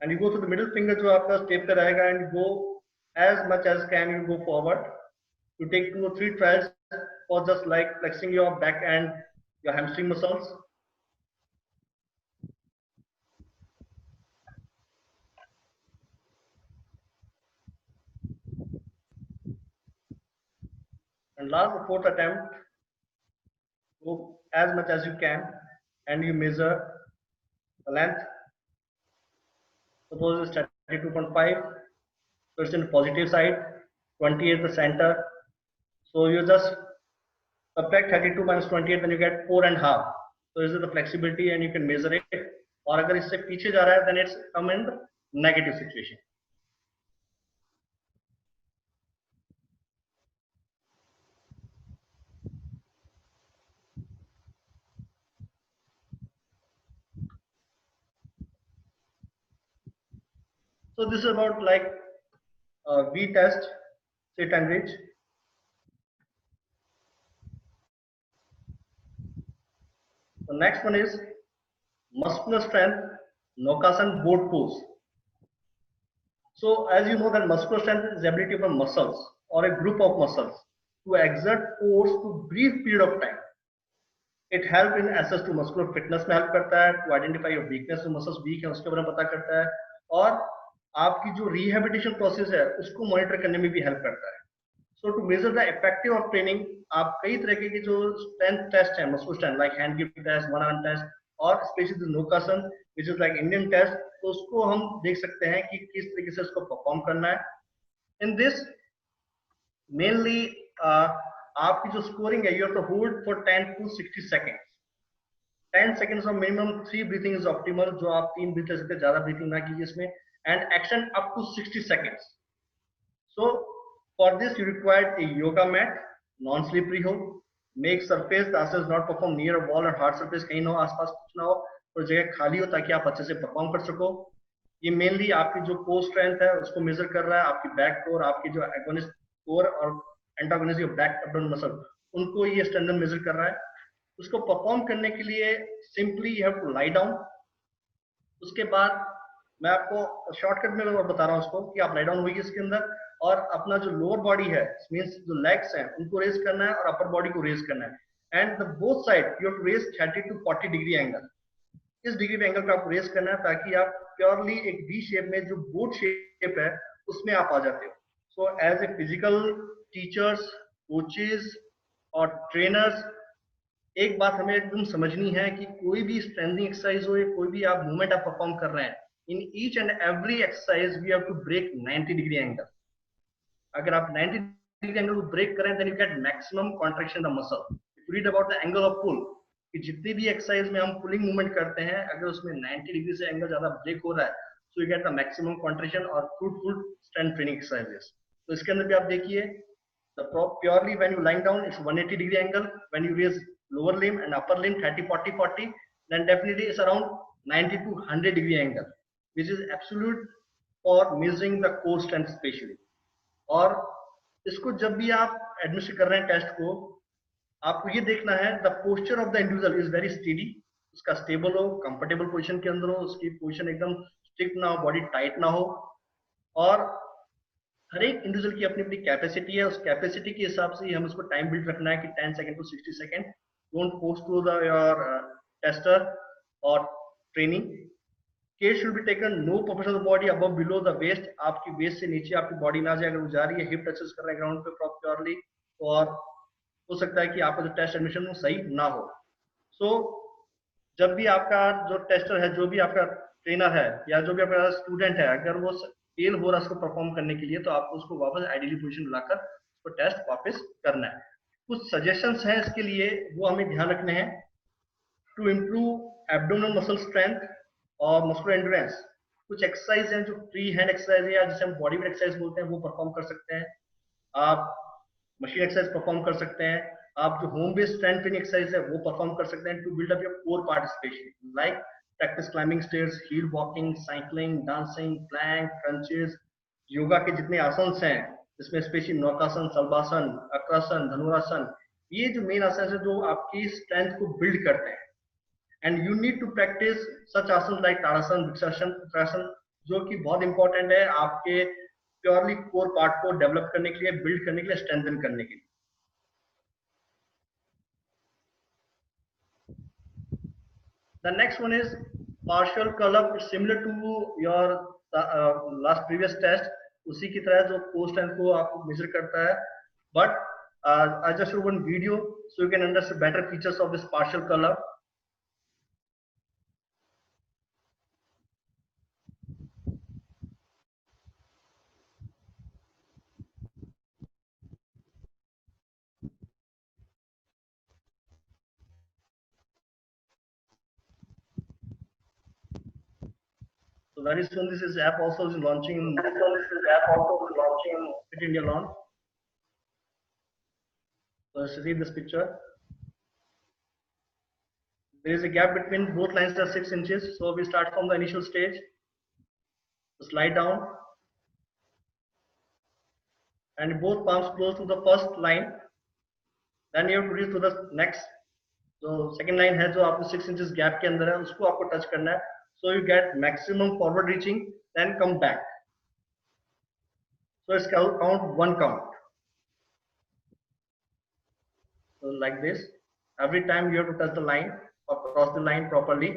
and you go to the middle finger जो आपका step पे रहेगा, and you go as much as can you go forward. You take 2 or 3 tries for just like flexing your back and your hamstring muscles. And last, the fourth attempt, go as much as you can, and you measure the length. Suppose it's 32.5, so it's in the positive side, 20 is the center. So you just subtract 32 minus 28, then you get 4.5. So this is the flexibility, and you can measure it. और अगर इससे पीछे जा रहा है, then it's come in the negative situation. So this is about like V test, sit and reach. The next one is muscular strength, Nokasan boat pose. So as you know that muscular strength is the ability of a muscles or a group of muscles to exert force to brief period of time. It help in assess to muscular fitness में help करता है, to identify your weakness, जो muscles weak है उसके बारे में पता करता है, और आपकी जो rehabilitation process है उसको monitor करने में भी help करता है. So to measure the effective of training, आप कई तरह के जो strength test है, muscle strength like hand grip test, one arm test, और especially the Nokasan which is like Indian test, तो उसको हम देख सकते हैं कि किस तरीके से उसको perform करना है. In this mainly आपकी जो scoring है, you have to hold for 10 to 60 seconds. 10 seconds of minimum 3 breathing is optimal, जो आप 3 breath ले सकते हैं, ज़्यादा breathing ना कीजिए इसमें, and action up to 60 seconds. So for this you require a yoga mat, non-slippery हो, make surface the does not perform near a wall or hard surface, कहीं ना हो आसपास कुछ ना हो, और जगह खाली हो ताकि आप अच्छे से परफॉर्म कर सको. ये मेनली आपकी जो कोर स्ट्रेंथ है उसको मेजर कर रहा है, आपकी बैक कोर, आपकी जो एगोनिस्ट कोर और antagonist your back abdomen muscle, उनको ये स्ट्रेंथ मेजर कर रहा है. उसको परफॉर्म करने के लिए simply you have to lie down. उसके बाद मैं आपको शॉर्टकट में बता रहा हूँ उसको कि आप लाई डाउन होइए इसके अंदर, और अपना जो लोअर बॉडी है मींस जो लेग्स हैं उनको रेज करना है और अपर बॉडी को रेज करना है, and the both side you have to raise 30 to 40 degree angle. इस डिग्री एंगल को आपको रेज करना है ताकि आप प्योरली एक वी शेप में जो बोट शेप है उसमें आप आ जाते हो. So as a physical teachers, coaches और ट्रेनर्स, एक बात हमें एकदम समझनी है कि कोई भी स्ट्रेंथनिंग एक्सरसाइज हो या कोई भी आप मूवमेंट आप परफॉर्म कर रहे हैं, in each and every exercise we have to break 90 degree angle. अगर आप 90 डिग्री एंगल को ब्रेक करें then you get maximum contraction the muscle. If you read about the angle of pull, कि जितनी भी एक्सरसाइज में हम पुलिंग मूवमेंट करते हैं अगर उसमें 90 डिग्री से एंगल ज्यादा ब्रेक हो रहा है, so you get the maximum contraction और फ्रूटफुल स्ट्रेंथ ट्रेनिंग एक्सरसाइजेस. तो इसके अंदर भी आप देखिए purely when you lying down it's 180 degree angle, when you raise lower limb and upper limb 30 40 40, then definitely it's around 90 to 100 degree angle, which is absolute for measuring the core strength especially. और इसको जब भी आप admission कर रहे हैं test को, आपको ये देखना है the posture of the individual is very steady, उसका स्टेबल हो, कंफर्टेबल पोजीशन के अंदर हो, उसकी पोजीशन एकदम स्ट्रिक्ट ना हो, बॉडी टाइट ना हो, और हर एक इंडिविजुअल की अपनी अपनी कैपेसिटी है, उस कैपेसिटी के हिसाब से ही हम उसको टाइम बिल्ड रखना है कि 10 second to 60 second. Don't force to the your tester और training. Care should be taken no portion of the body above below the waist. आपकी वेस्ट से नीचे आपकी बॉडी ना जाए, अगर वो जा रही है हिप टचेस कर रहे हैं ग्राउंड पे प्रॉपर्ली, और हो सकता है कि आपका जो टेस्ट एडमिशन वो सही ना हो. सो जब भी आपका जो टेस्टर है, जो भी आपका ट्रेनर है या जो भी आपका स्टूडेंट है, अगर वो फेल हो रहा है उसको परफॉर्म करने के लिए, तो आपको उसको वापस आइडियली पोजीशन लाकर उसको टेस्ट वापस करना है. कुछ सजेशंस हैं इसके लिए, वो हमें ध्यान रखने हैं. To improve abdominal muscle strength और मस्कुलर एंड्योरेंस, कुछ एक्सरसाइज हैं जो फ्री हैंड एक्सरसाइज है या जिसे हम बॉडी वेट एक्सरसाइज बोलते हैं, वो परफॉर्म कर सकते हैं. आप मशीन एक्सरसाइज परफॉर्म कर सकते हैं. आप जो home based strength training exercise है वो परफॉर्म कर सकते हैं to build up your core part specially, like practice climbing stairs, heel walking, cycling, dancing, plank, crunches. Yoga के जितने आसन्स हैं इसमें स्पेशली नौकासन, सल्वासन, अक्रासन, धनुरासन, ये जो मेन आसन है जो आपकी स्ट्रेंथ को बिल्ड करते हैं। And you need to practice such asana like Tadasana, Vrikshasana, uttarasana, जो कि बहुत इंपॉर्टेंट है आपके प्योरली कोर पार्ट को डेवलप करने के लिए, बिल्ड करने के लिए, स्ट्रेंथन करने के लिए। The next one is partial curl-up. It's similar to your last previous test. उसी की तरह जो post and को आपको measure करता है. But I just show one video so you can understand better features of this partial curl-up. So very soon this is app also is launching. Fit India launch. So let's see this picture. There is a gap between both lines are 6 inches. So we start from the initial stage. So slide down. And both palms close to the first line. Then you have to reach to the next. So second line है जो आपको 6 inches gap के अंदर है उसको आपको touch करना है. So you get maximum forward reaching, then come back. So it's count one count. So like this, every time you have to touch the line or cross the line properly.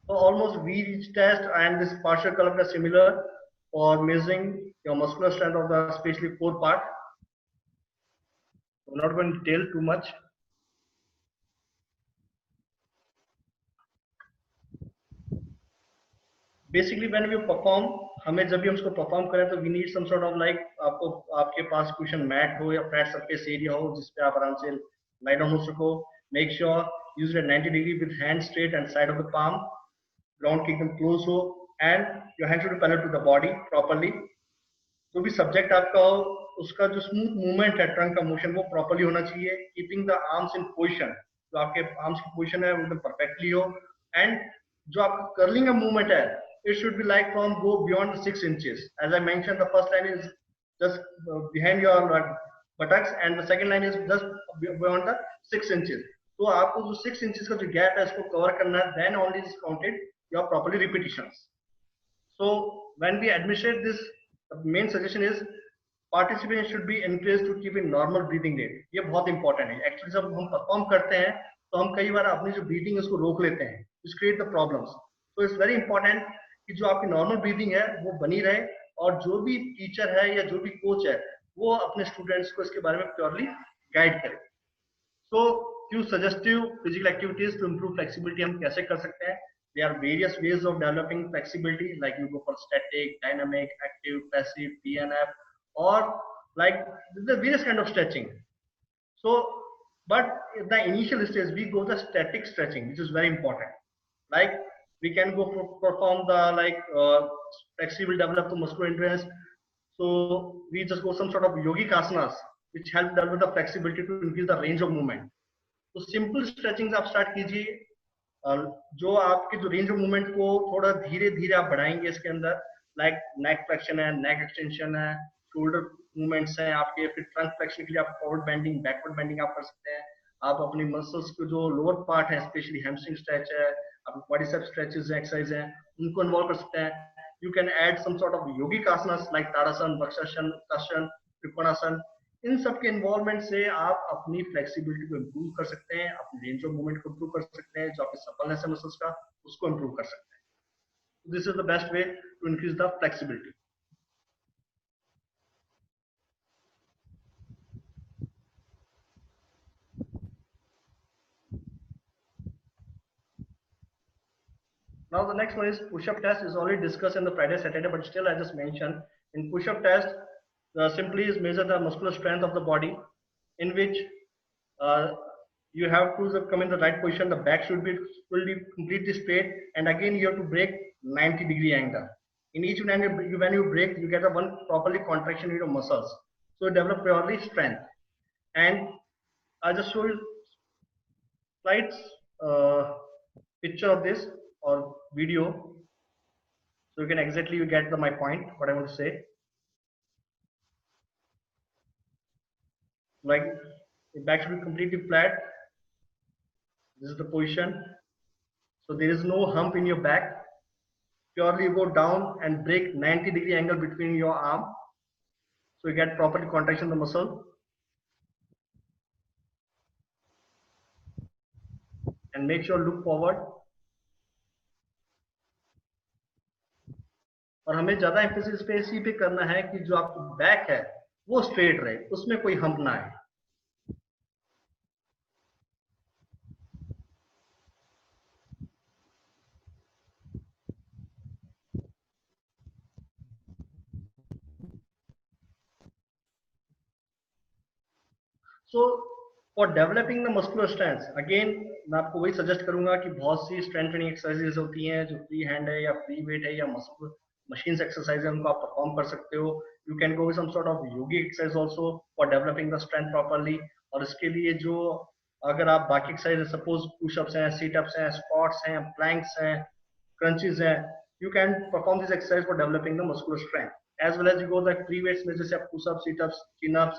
So almost V reach test and this partial curl-up are similar for measuring your muscular strength of the especially core part. I'm not going to detail too much. Basically when we perform, हमें जब भी हम इसको perform करें तो we need some sort of like आपको आपके पास cushion mat हो या flat surface area हो जिस पे आप आराम से lie down हो सको. Make sure use it at 90 degree with hand straight and side of the palm. Ground keep them close हो and your hand should be parallel to the body properly. जो भी subject आपका हो उसका जो smooth movement है trunk का motion वो properly होना चाहिए. Keeping the arms in position. जो आपके arms की position है वो एकदम perfectly हो and जो आपका curling का movement है it should be like from go beyond 6 inches. As I mentioned, the first line is just behind your buttocks and the second line is just beyond the 6 inches. So आपको जो 6 inches का जो gap है इसको cover करना है, then only is counted your properly repetitions. So when we administrate this, the main suggestion is participants should be encouraged to keep a normal breathing rate. ये बहुत important है. Actually जब हम perform करते हैं तो हम कई बार अपनी जो breathing है उसको रोक लेते हैं. Which create the problems. So it's very important कि जो आपकी नॉर्मल ब्रीदिंग है वो बनी रहे और जो भी टीचर है या जो भी कोच है वो अपने स्टूडेंट्स को इसके बारे में प्योरली गाइड करे. So few suggestive physical activities to improve flexibility हम कैसे कर सकते हैं. There are various ways of developing flexibility like you go for static, dynamic, active, passive, PNF और like the various kind of stretching. So but the initial stage we go the static stretching which is very important. Like we can go for perform the like flexible develop the muscular endurance. So we just go some sort of yogic asanas which help develop the flexibility to increase the range of movement. So simple stretching आप start कीजिए. जो आपके जो range of movement को थोड़ा धीरे धीरे आप बढ़ाएंगे इसके अंदर like neck flexion है, neck extension है, shoulder movements हैं आपके, फिर trunk flexion के लिए आप forward bending, backward bending आप कर सकते हैं. आप अपनी मसल्स के जो लोअर पार्ट है स्पेशली हैमस्ट्रिंग स्ट्रेच है, आप क्वाड्रिसेप्स स्ट्रेचेस एक्सरसाइज हैं उनको इन्वॉल्व कर सकते हैं. You can add some sort of yogic asanas like Tadasana, Vrikshasana, Uttarasana, Trikonasana. इन सब के इन्वॉल्वमेंट से आप अपनी फ्लेक्सिबिलिटी को इंप्रूव कर सकते हैं, अपनी रेंज ऑफ मूवमेंट को इंप्रूव कर सकते हैं, जो आपके सपलनेस है मसल्स का उसको इंप्रूव कर सकते हैं. This is the best way to increase the flexibility. Now the next one is push-up test. Is already discussed in the Friday, Saturday, but still I just mentioned in push-up test, simply is measure the muscular strength of the body, in which you have to come in the right position. The back should be completely straight, and again you have to break 90-degree angle. In each one, when you break, you get a one properly contraction in your muscles, so you develop purely strength. And I just show you slides picture of this or video. So you can exactly you get my point, what I want to say. Like the back should be completely flat. This is the position. So there is no hump in your back. Purely you go down and break 90-degree angle between your arm. So you get properly contraction of the muscle. And make sure look forward. और हमें ज्यादा emphasis पे इसी पे करना है कि जो आपका बैक है वो स्ट्रेट रहे, उसमें कोई हम्प ना आए. So for developing the muscular strength, again मैं आपको वही सजेस्ट करूंगा कि बहुत सी स्ट्रेंथ ट्रेनिंग एक्सरसाइजेस होती हैं जो फ्री हैंड है या फ्री वेट है या मसल मशीन्स एक्सरसाइज है, उनको आप परफॉर्म कर सकते हो. You can go with some sort of yogic exercise also for developing the strength properly. और इसके लिए जो अगर आप बाकी एक्सरसाइज सपोज पुशअप्स हैं, सीटअप्स हैं, स्क्वाट्स हैं, प्लैंक्स हैं, क्रंचेस हैं, you can perform this exercise for developing the muscular strength. As well as you go the free weights में जैसे आप pushup, situps, chinups,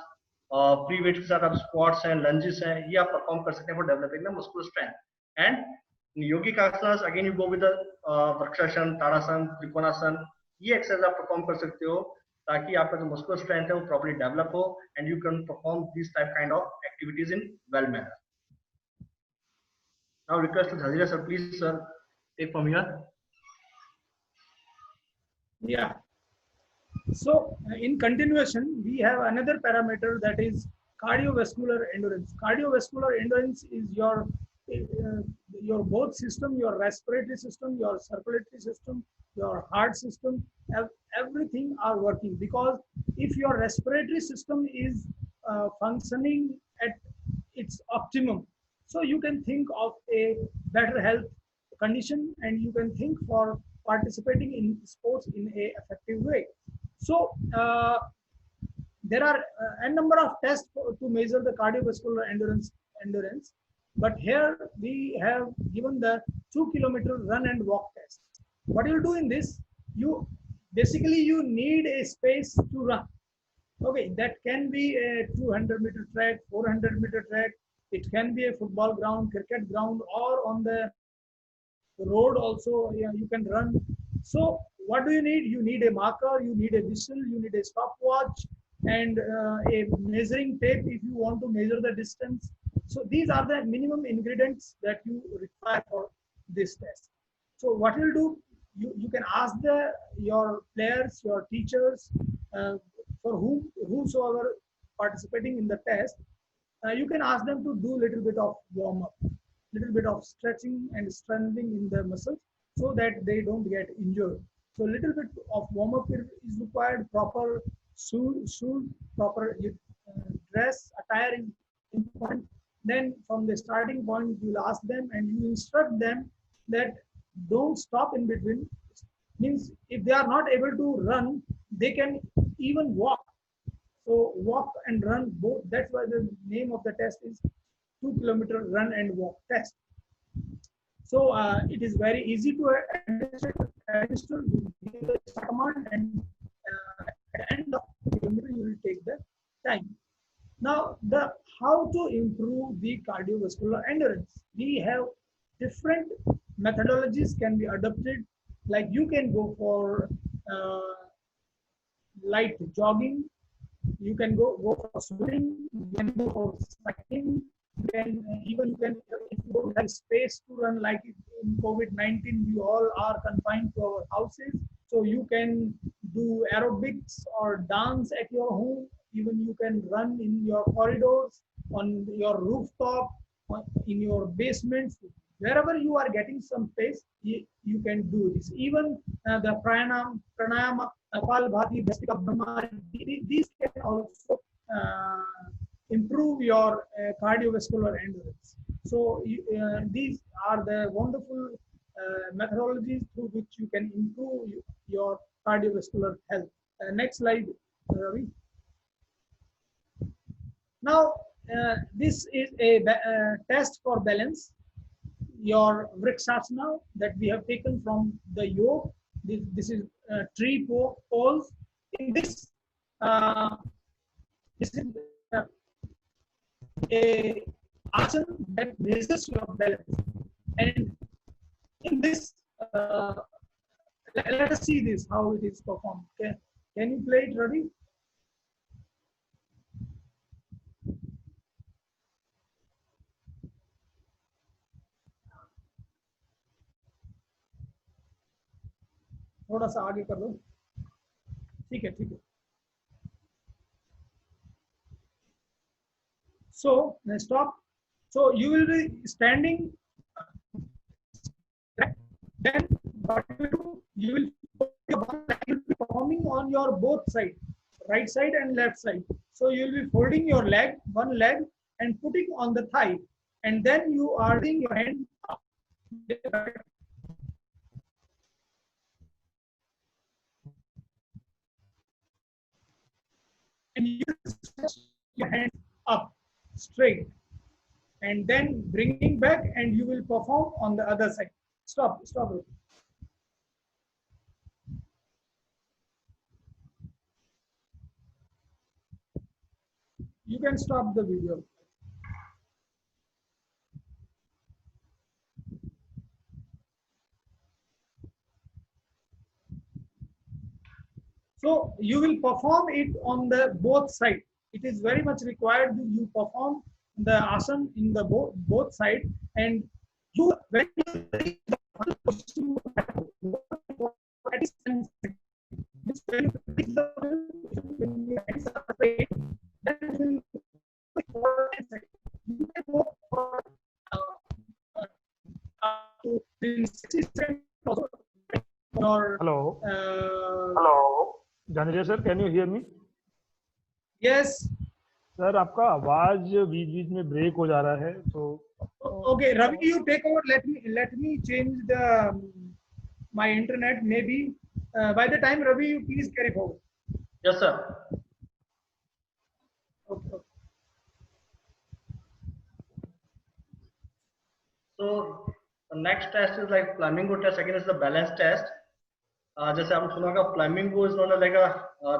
free weight के साथ आप स्क्वाट्स हैं, लंजेस हैं, ये आप परफॉर्म कर सकते हैं for developing the muscular strength. And yogic asanas again you go with Vrikshasana, Tadasana, Trikonasana, ये एक्सरसाइज आप परफॉर्म कर सकते हो ताकि आपका जो मस्कुलर स्ट्रेंथ है वो प्रॉपर्ली डेवलप हो and you can perform this type kind of activities in well manner. Now request to Jhalira sir, please sir, take from here. Yeah. So in continuation, we have another parameter that is cardiovascular endurance. Cardiovascular endurance is your both system, your respiratory system, your circulatory system, your heart system, everything are working. Because if your respiratory system is functioning at its optimum, so you can think of a better health condition and you can think for participating in sports in a effective way. So there are a number of tests to measure the cardiovascular endurance, but here we have given the 2-kilometer run and walk test. What you'll do in this, you basically you need a space to run. Okay, that can be a 200-meter track, 400-meter track. It can be a football ground, cricket ground, or on the road also. Yeah, you can run. So what do you need? You need a marker, you need a whistle, you need a stopwatch, and a measuring tape if you want to measure the distance. So these are the minimum ingredients that you require for this test. So what you'll do, you can ask your players, your teachers, for whomsoever participating in the test, you can ask them to do a little bit of warm up, little bit of stretching and strengthening in the muscles so that they don't get injured. So a little bit of warm up is required. Proper shoes, proper dress, attire is important. Then from the starting point, you'll ask them and you instruct them that don't stop in between. Means if they are not able to run, they can even walk. So walk and run both. That's why the name of the test is 2-kilometer run and walk test. So it is very easy to administer. Give the command, and at the end of the kilometer, you will take the time. Now, how to improve the cardiovascular endurance? We have different methodologies can be adopted. Like you can go for light jogging. You can go for swimming. You can go for cycling. Then even you can, if you don't have space to run, like in COVID-19, we all are confined to our houses. So you can do aerobics or dance at your home. Even you can run in your corridors, on your rooftop, in your basements, wherever you are getting some space, you can do this. Even the pranayama, Kapalbhati, Bhastika Brahma, these can also improve your cardiovascular endurance. So these are the wonderful methodologies through which you can improve your cardiovascular health. Next slide, Ravi. Now this is a test for balance. Your Vrikshasana that we have taken from the yoga. This is tree poles. In this, this is a asana that measures your balance. And in this, let us see this how it is performed. Okay. Can you play it, Ravi? थोड़ा सा आगे कर दो. ठीक है, ठीक है. So stop. So you will be standing. Then what you do? You will be performing on your both side, right side and left side. So you will be folding your leg, one leg, and putting on the thigh, and then you are raising your hand up. And you stretch your hands up straight, and then bringing back, and you will perform on the other side. Stop, stop. You can stop the video. So you will perform it on the both side. It is very much required that you perform the asana in the both side, and you when you reach the final position, when your hands are straight, then you can go for to 60 seconds also. Or Hello. hello. Janajay sir, can you hear me? Yes. Sir आपका आवाज बीच बीच में break हो जा रहा है तो. Okay, Ravi, you take over. Let me change the my internet. Maybe by the time Ravi, you please carry forward. Yes, sir. Okay. So the next test is like flamingo test. Second is the balance test. जैसे आपने सुना होगा flamingo is not like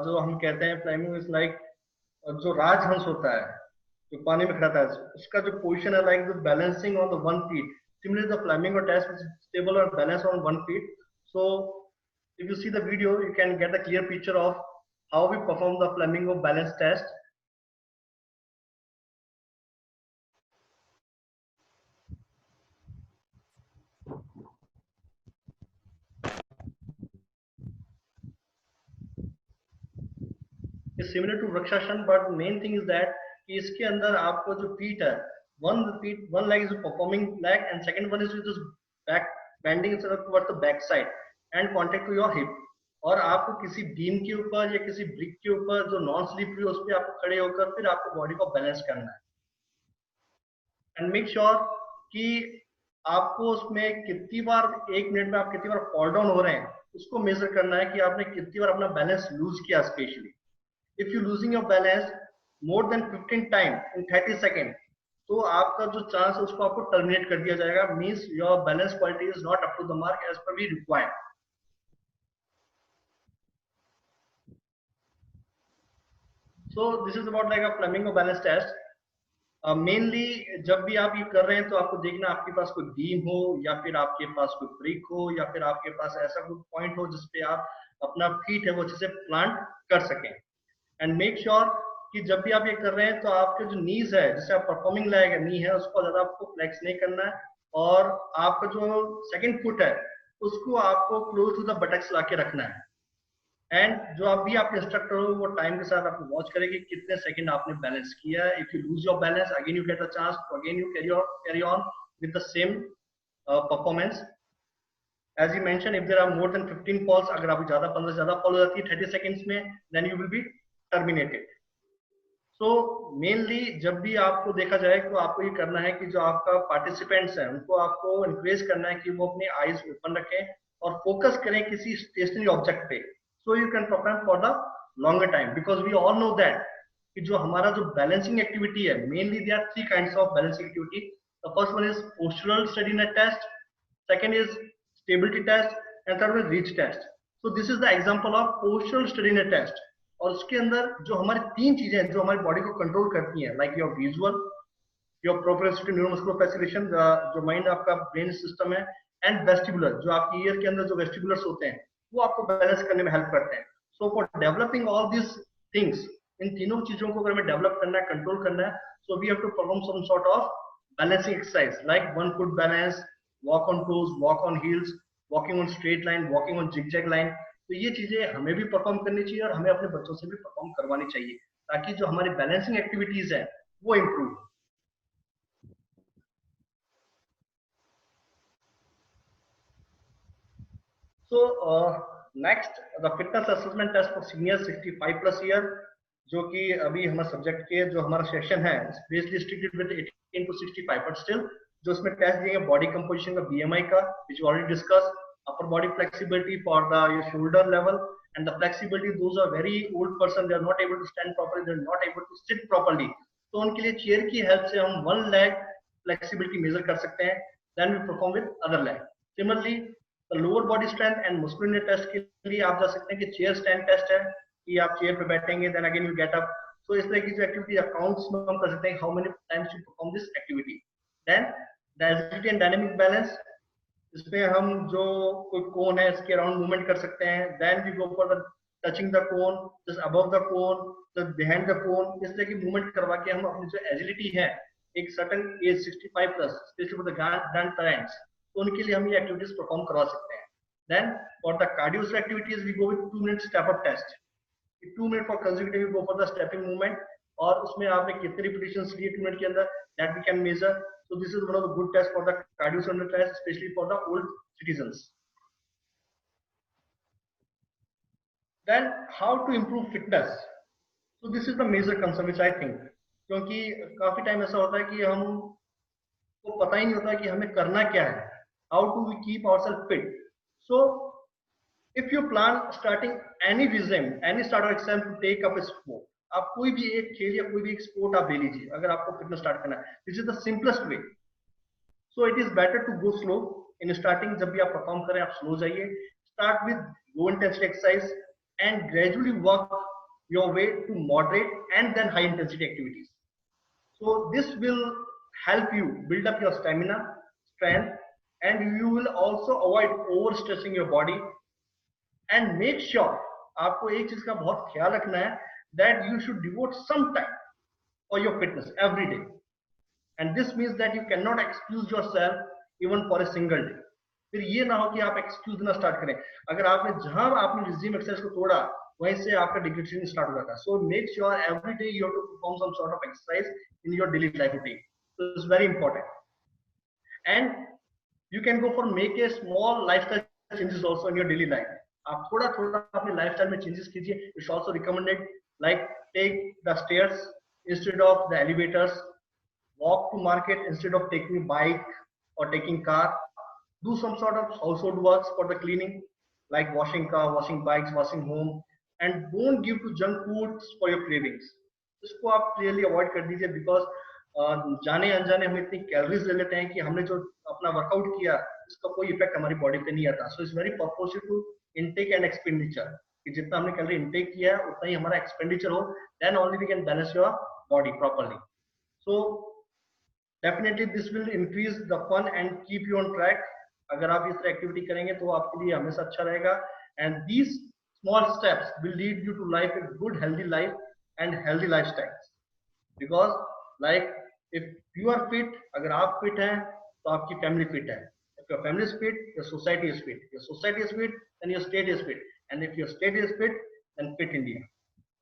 जो हम कहते हैं flamingo is like जो राजहंस होता है जो पानी में खड़ा था उसका जो पोजीशन है like balancing on the one feet. Similarly, the flamingo test is stable or balance on 1 feet. So if you see the video, you can get a clear picture of how we perform the flamingo balance test. It's similar to Vrikshasana, but the main thing is that कि इसके अंदर आपको जो feet है, one leg is a performing leg and second one is just back bending towards the back side and contact to your hip. और आपको किसी beam के ऊपर या किसी ब्रिक के ऊपर जो नॉन स्लिपरी उस पर आपको खड़े होकर फिर आपको बॉडी को बैलेंस करना है. एंड मेक श्योर कि आपको उसमें कितनी बार 1 मिनट में आप कितनी बार फॉल डाउन हो रहे हैं उसको मेजर करना है कि आपने कितनी बार अपना बैलेंस लूज किया. Specially if you losing your balance more than 15 time in 30 second तो आपका जो चांस है उसको आपको टर्मिनेट कर दिया जाएगा. Means your balance quality is not up to the mark as per we require. So this is about like a flamingo balance test. Mainly जब भी आप ये कर रहे हैं तो आपको देखना आपके पास कोई बीम हो या फिर आपके पास कोई ब्रिक हो या फिर आपके पास ऐसा कोई पॉइंट हो जिसपे आप अपना फीट है वो अच्छे से प्लांट कर सकें. एंड मेक श्योर कि जब भी आप ये कर रहे हैं तो आपके जो नीज है जिसे आप परफॉर्मिंग लेग नी है उसको ज्यादा आपको फ्लेक्स नहीं करना है और आपका जो सेकंड फुट है उसको आपको क्लोज टू द बटक्स लाके रखना है. एंड जो अभी आप इंस्ट्रक्टर हो वो टाइम के साथ आपको वॉच करेगी कितने सेकंड आपने बैलेंस किया है. If you lose your balance again you get a chance to again you carry on with the same performance. As you mention if there are more than 15 falls, अगर आप ज्यादा 15 ज्यादा fall हो जाती है 30 सेकंड्स में then you will be terminated. So mainly जब भी आपको देखा जाए तो आपको ये करना है कि जो आपका पार्टिसिपेंट्स हैं उनको आपको इंकरेज करना है कि वो अपने आईज ओपन रखें और फोकस करें किसी स्टेशनरी ऑब्जेक्ट पे. So you can perform for the longer time because we all know that कि जो हमारा जो balancing activity है mainly there are 3 kinds of balancing activity. The first one is postural steadiness test, second is stability test and third one is reach test. So this is the example of postural steadiness test. और उसके अंदर जो हमारी 3 चीजें हैं जो हमारी body को कंट्रोल करती हैं, like your visual, your proprioceptive neuromuscular facilitation, जो माइंड आपका ब्रेन सिस्टम है, एंड वेस्टिबुलर, जो आपकी ईयर के अंदर जो वेस्टिबुलर्स होते हैं वो आपको बैलेंस करने में हेल्प करते हैं. So for developing all this things, इन तीनों चीजों को अगर हमें डेवलप करना है, कंट्रोल करना है, so we have to perform some sort of balancing exercise like 1 foot balance, walk on toes, walk on heels, walking on straight line, walking on zigzag line. तो ये चीजें हमें भी परफॉर्म करनी चाहिए और हमें अपने बच्चों से भी परफॉर्म करवानी चाहिए ताकि जो हमारी बैलेंसिंग एक्टिविटीज है वो improve. So next, the fitness assessment test for seniors 65 plus year, जो कि अभी हमारे सब्जेक्ट के जो हमारा सेशन है basically restricted with 18 to 65, but still जो इसमें टेस्ट दिए बॉडी कंपोजिशन का, बीएमआई का, which we already discussed, upper body flexibility for the your shoulder level, and the flexibility, those are very old person, they are not able to stand properly, they are not able to sit properly, तो उनके लिए chair की help से हम 1 leg flexibility major कर सकते हैं. then we perform with other leg. Similarly, the lower body strength and muscularity test के लिए आप जा सकते हैं कि चेयर स्टैंड टेस्ट है कि आप चेयर पे बैठेंगे, then again you get up. So इस तरह की जो एक्टिविटी अकाउंट्स में हम कर सकते हैं, how many times you perform this activity. Then the agility and dynamic balance, इसमें हम जो कोई कोन है इसके अराउंड मूवमेंट कर सकते हैं. Then we go for the touching the cone, just above the cone, just behind the cone, इस तरह की मूवमेंट करवा के हम अपनी जो एजिलिटी है एक certain age 65 plus, specially for the grand parents, तो उनके लिए हम ये एक्टिविटीज परफॉर्म करवा सकते हैं. Then for the cardiovascular activities we go with 2-minute step up test. 2 minute for consecutive go for the stepping movement, और उसमें आपने कितने रिपीटेशंस लिए 2 मिनट के अंदर, that we can measure. So this is one of the good test for the cardiovascular test, specially for the old citizens. Then how to improve fitness. So this is the measure concern which I think, क्योंकि काफी time ऐसा होता है कि हम को पता ही नहीं होता कि हमें करना क्या है, how to we keep ourselves fit. So if you plan starting any regime, any start of exam to take up a sport, आप कोई भी एक खेल या कोई भी एक स्पोर्ट आप ले लीजिए अगर आपको फिटनेस स्टार्ट करना है. This is the simplest way. So it is better to go slow in starting. जब भी आप परफॉर्म करें आप स्लो जाइए. Start with low intensity exercise and gradually work your way to moderate and then high intensity activities. So this will help you build up your stamina, strength, and you will also avoid overstressing your body. And make sure, आपको एक चीज का बहुत ख्याल रखना है, that you should devote some time for your fitness every day. And this means that you cannot excuse yourself even for a single day. फिर ये ना हो कि आप एक्सक्यूज देना स्टार्ट करें. अगर आपने जहां आपने रिज्यूम एक्सरसाइज को तोड़ा वहीं से आपका डिग्रेडेशन स्टार्ट हो जाता है. So make sure every day you have to perform some sort of exercise in your daily life routine. So it's very important. And you can go for make a small lifestyle changes also in your daily life. आप थोड़ा थोड़ा अपने lifestyle में changes कीजिए. It's also recommended, like take the stairs instead of the elevators, walk to market instead of taking bike और taking car, do some sort of household works for the cleaning like washing car, washing bikes, washing home, and don't give to junk foods for your cravings. इसको आप really avoid कर दीजिए, because जाने अनजाने हम इतनी calories ले लेते हैं कि हमने जो अपना वर्कआउट किया इसका कोई इफेक्ट हमारी बॉडी पे नहीं आता. So it's very purposive to intake and expenditure, कि जितना हमने कैलोरी इनटेक किया है उतना ही हमारा एक्सपेंडिचर हो, then only we can balance your body properly. So definitely this will increase the fun and keep you on track. अगर आप इस तरह एक्टिविटी करेंगे तो आपके लिए हमेशा अच्छा रहेगा. And these small steps will lead you to life a good healthy life and healthy lifestyle. Because like if you are fit, अगर आप फिट हैं तो आपकी फैमिली फिट है. If your family is fit, your society is fit. Your society is fit, then your state is fit. And if your state is fit, then fit India.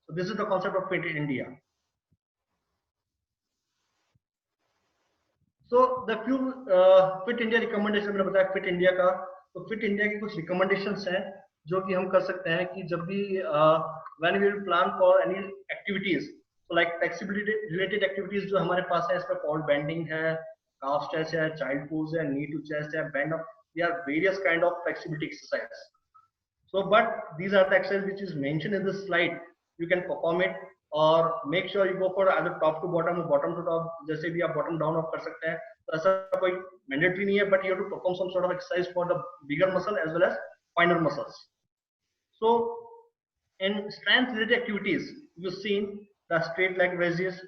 So this is the concept of fit India. So the few fit India recommendations मैंने बताया fit India का. तो fit India की कुछ recommendations हैं जो कि हम कर सकते हैं कि जब भी when we will plan for any activities, so like flexibility related activities जो हमारे पास है, इसमें pole bending है, calf stretch है, child pose है, knee to chest है, bend up. There are various kind of flexibility exercise. So but these are the exercises which is mentioned in this slide. You can perform it or make sure you go for either top to bottom or bottom to top. जैसे भी आप bottom down up कर सकते हैं. तो ऐसा कोई mandatory नहीं है, but you have to perform some sort of exercise for the bigger muscle as well as finer muscles. So in strength related activities, you've seen the straight leg raises,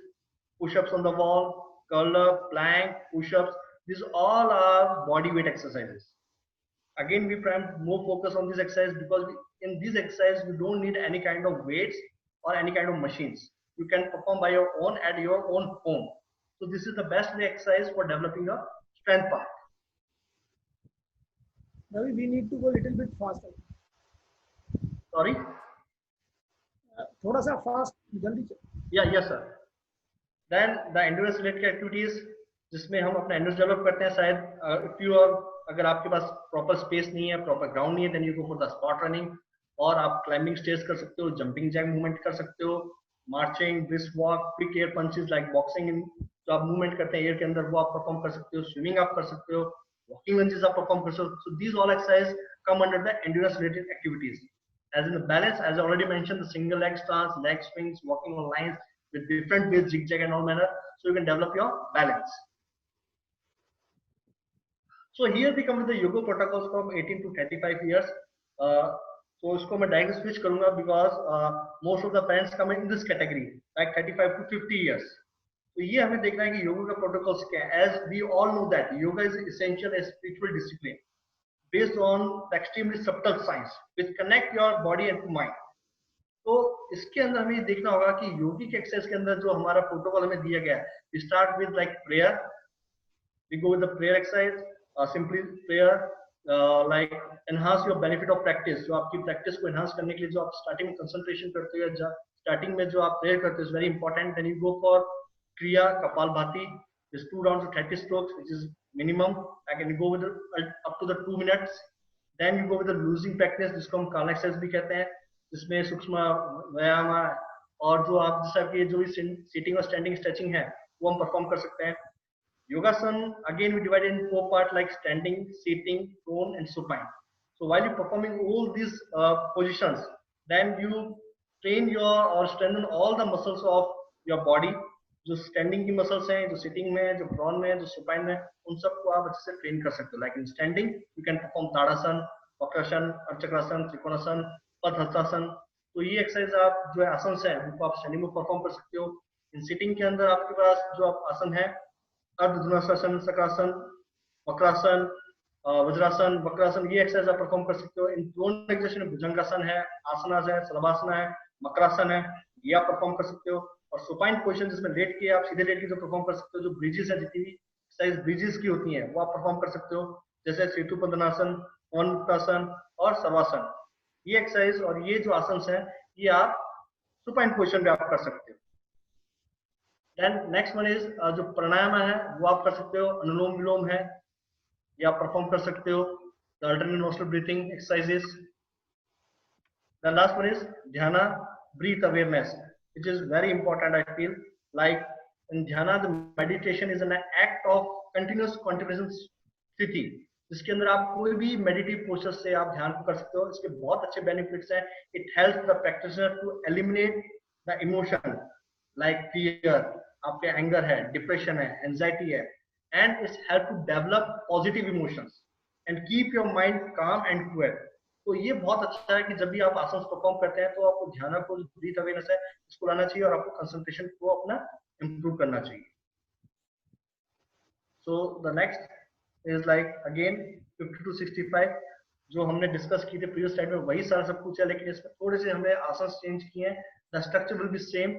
push-ups on the wall, curl up, plank, push-ups. These all are body weight exercises. Again, we prime more focus on this exercise because in this exercise you don't need any kind of weights or any kind of machines. You can perform by your own at your own home. So this is the best way exercise for developing a strength part. Ravi, we need to go a little bit faster. Sorry. थोड़ा सा fast जल्दी चल. Yes sir. Then the endurance related activities जिसमें हम अपना endurance develop करते हैं. शायद if you are, अगर आपके पास proper space नहीं है, proper ground नहीं है, then you go for the spot running, और आप climbing stairs कर सकते हो, jumping jack movement कर सकते हो, marching, brisk walk, quick air punches like boxing, जो आप movement करते हैं air के अंदर वो आप perform कर सकते हो, swimming आप कर सकते हो, walking lunges आप perform कर सकते हो. So these all exercises come under the endurance related activities. As in the balance, as I already mentioned, the single leg stance, leg swings, walking on lines with different ways, zigzag and all manner, so you can develop your balance. So here we come with the yoga protocols from 18 to 35 years. So उसको मैं direct switch करूंगा because most of the parents come in this category, like 35 to 50 years. तो ये हमें देखना है कि योगा का protocols क्या है. As we all know that yoga is essential as spiritual discipline based on the extremely subtle science which connect your body and mind. तो इसके अंदर हमें देखना होगा कि योगिक एक्सरसाइज के अंदर जो हमारा प्रोटोकॉल हमें दिया गया है, we start with like prayer. We go with the prayer exercise, simply prayer, like enhance your benefit of practice. जो आपकी practice को enhance करने के लिए जो आप starting में concentration करते हो या starting में जो आप prayer करते हो is very important. Then you go for kriya kapalbhati, is 2 rounds of 30 strokes, which is minimum. I can go with up to the 2 minutes. Then you go with the losing practice, जिसको हम काला exercise भी कहते हैं, जिसमें सूक्ष्म व्यायाम और जो आप जैसा कि जो सिटिंग और स्टैंडिंग स्ट्रेचिंग है वो हम परफॉर्म कर सकते हैं. Yogasan, again we divide in 4 parts like standing, sitting, prone and supine. So while you performing all these positions, then you train your or strengthen all the muscles of your body. जो standing की muscles हैं, जो sitting में, जो prawn में, जो supine में, उन सबको आप अच्छे से ट्रेन कर सकते हो. Like in standing you can perform Tadasana, Vakrasana, Ardhachakrasana, Trikonasana, Padahastasana. तो ये एक्सरसाइज आप जो है आसन है उनको आप स्टैंडिंग में परफॉर्म कर सकते हो. इन सिटिंग के अंदर आपके पास जो आप आसन है अर्धधनुरासन, शक्रासन, वक्रासन, वज्रासन, वक्रासन, ये एक्सरसाइज आप परफॉर्म कर सकते हो. इन प्रोन एक्सरसाइज में भुजंगासन है, आसनास है, शलभासन है, मकरासन है, ये आप परफॉर्म कर सकते हो. और सुपाइन पोजीशन जिसमें लेट के आप सीधे लेट के जो परफॉर्म कर सकते हो, जो ब्रिजेस है, जितनी भी एक्सरसाइज ब्रिजेस की होती हैं वो आप परफॉर्म कर सकते हो, जैसे सेतु पद्मासन, पवनमुक्तासन और सर्वासन. ये एक्सरसाइज और ये जो आसन है ये आप सुपाइन पोजीशन पे आप कर सकते हो. देन नेक्स्ट वन इज जो प्राणायाम है वो आप कर सकते हो, अनुलोम विलोम है ये आप परफॉर्म कर सकते हो, the alternate nostril breathing exercises. The last one is dhyan, breath awareness, which is very important. I feel like in dhyana the meditation is an act of continuous contemplation स्थिति, जिसके अंदर आप कोई भी मेडिटेटिव प्रोसेस से आप ध्यान को कर सकते हो. इसके बहुत अच्छे बेनिफिट्स हैं. It helps the practitioner to eliminate the emotion like fear, आपके एंगर है, डिप्रेशन है, एंजाइटी है, and it's help to develop positive emotions and keep your mind calm and quiet. तो ये बहुत अच्छा है कि जब भी आप आसन परफॉर्म करते हैं तो आपको ध्यान को ब्रीथ अवेयरनेस है इसको लाना चाहिए और आपको कंसंट्रेशन को अपना इंप्रूव करना चाहिए. So the next is like again 50 to 65 जो हमने डिस्कस की थी प्रीवियस स्लाइड में वही सारा सब कुछ है, लेकिन इसमें थोड़े से हमने आसन चेंज किए हैं. The structure will be same.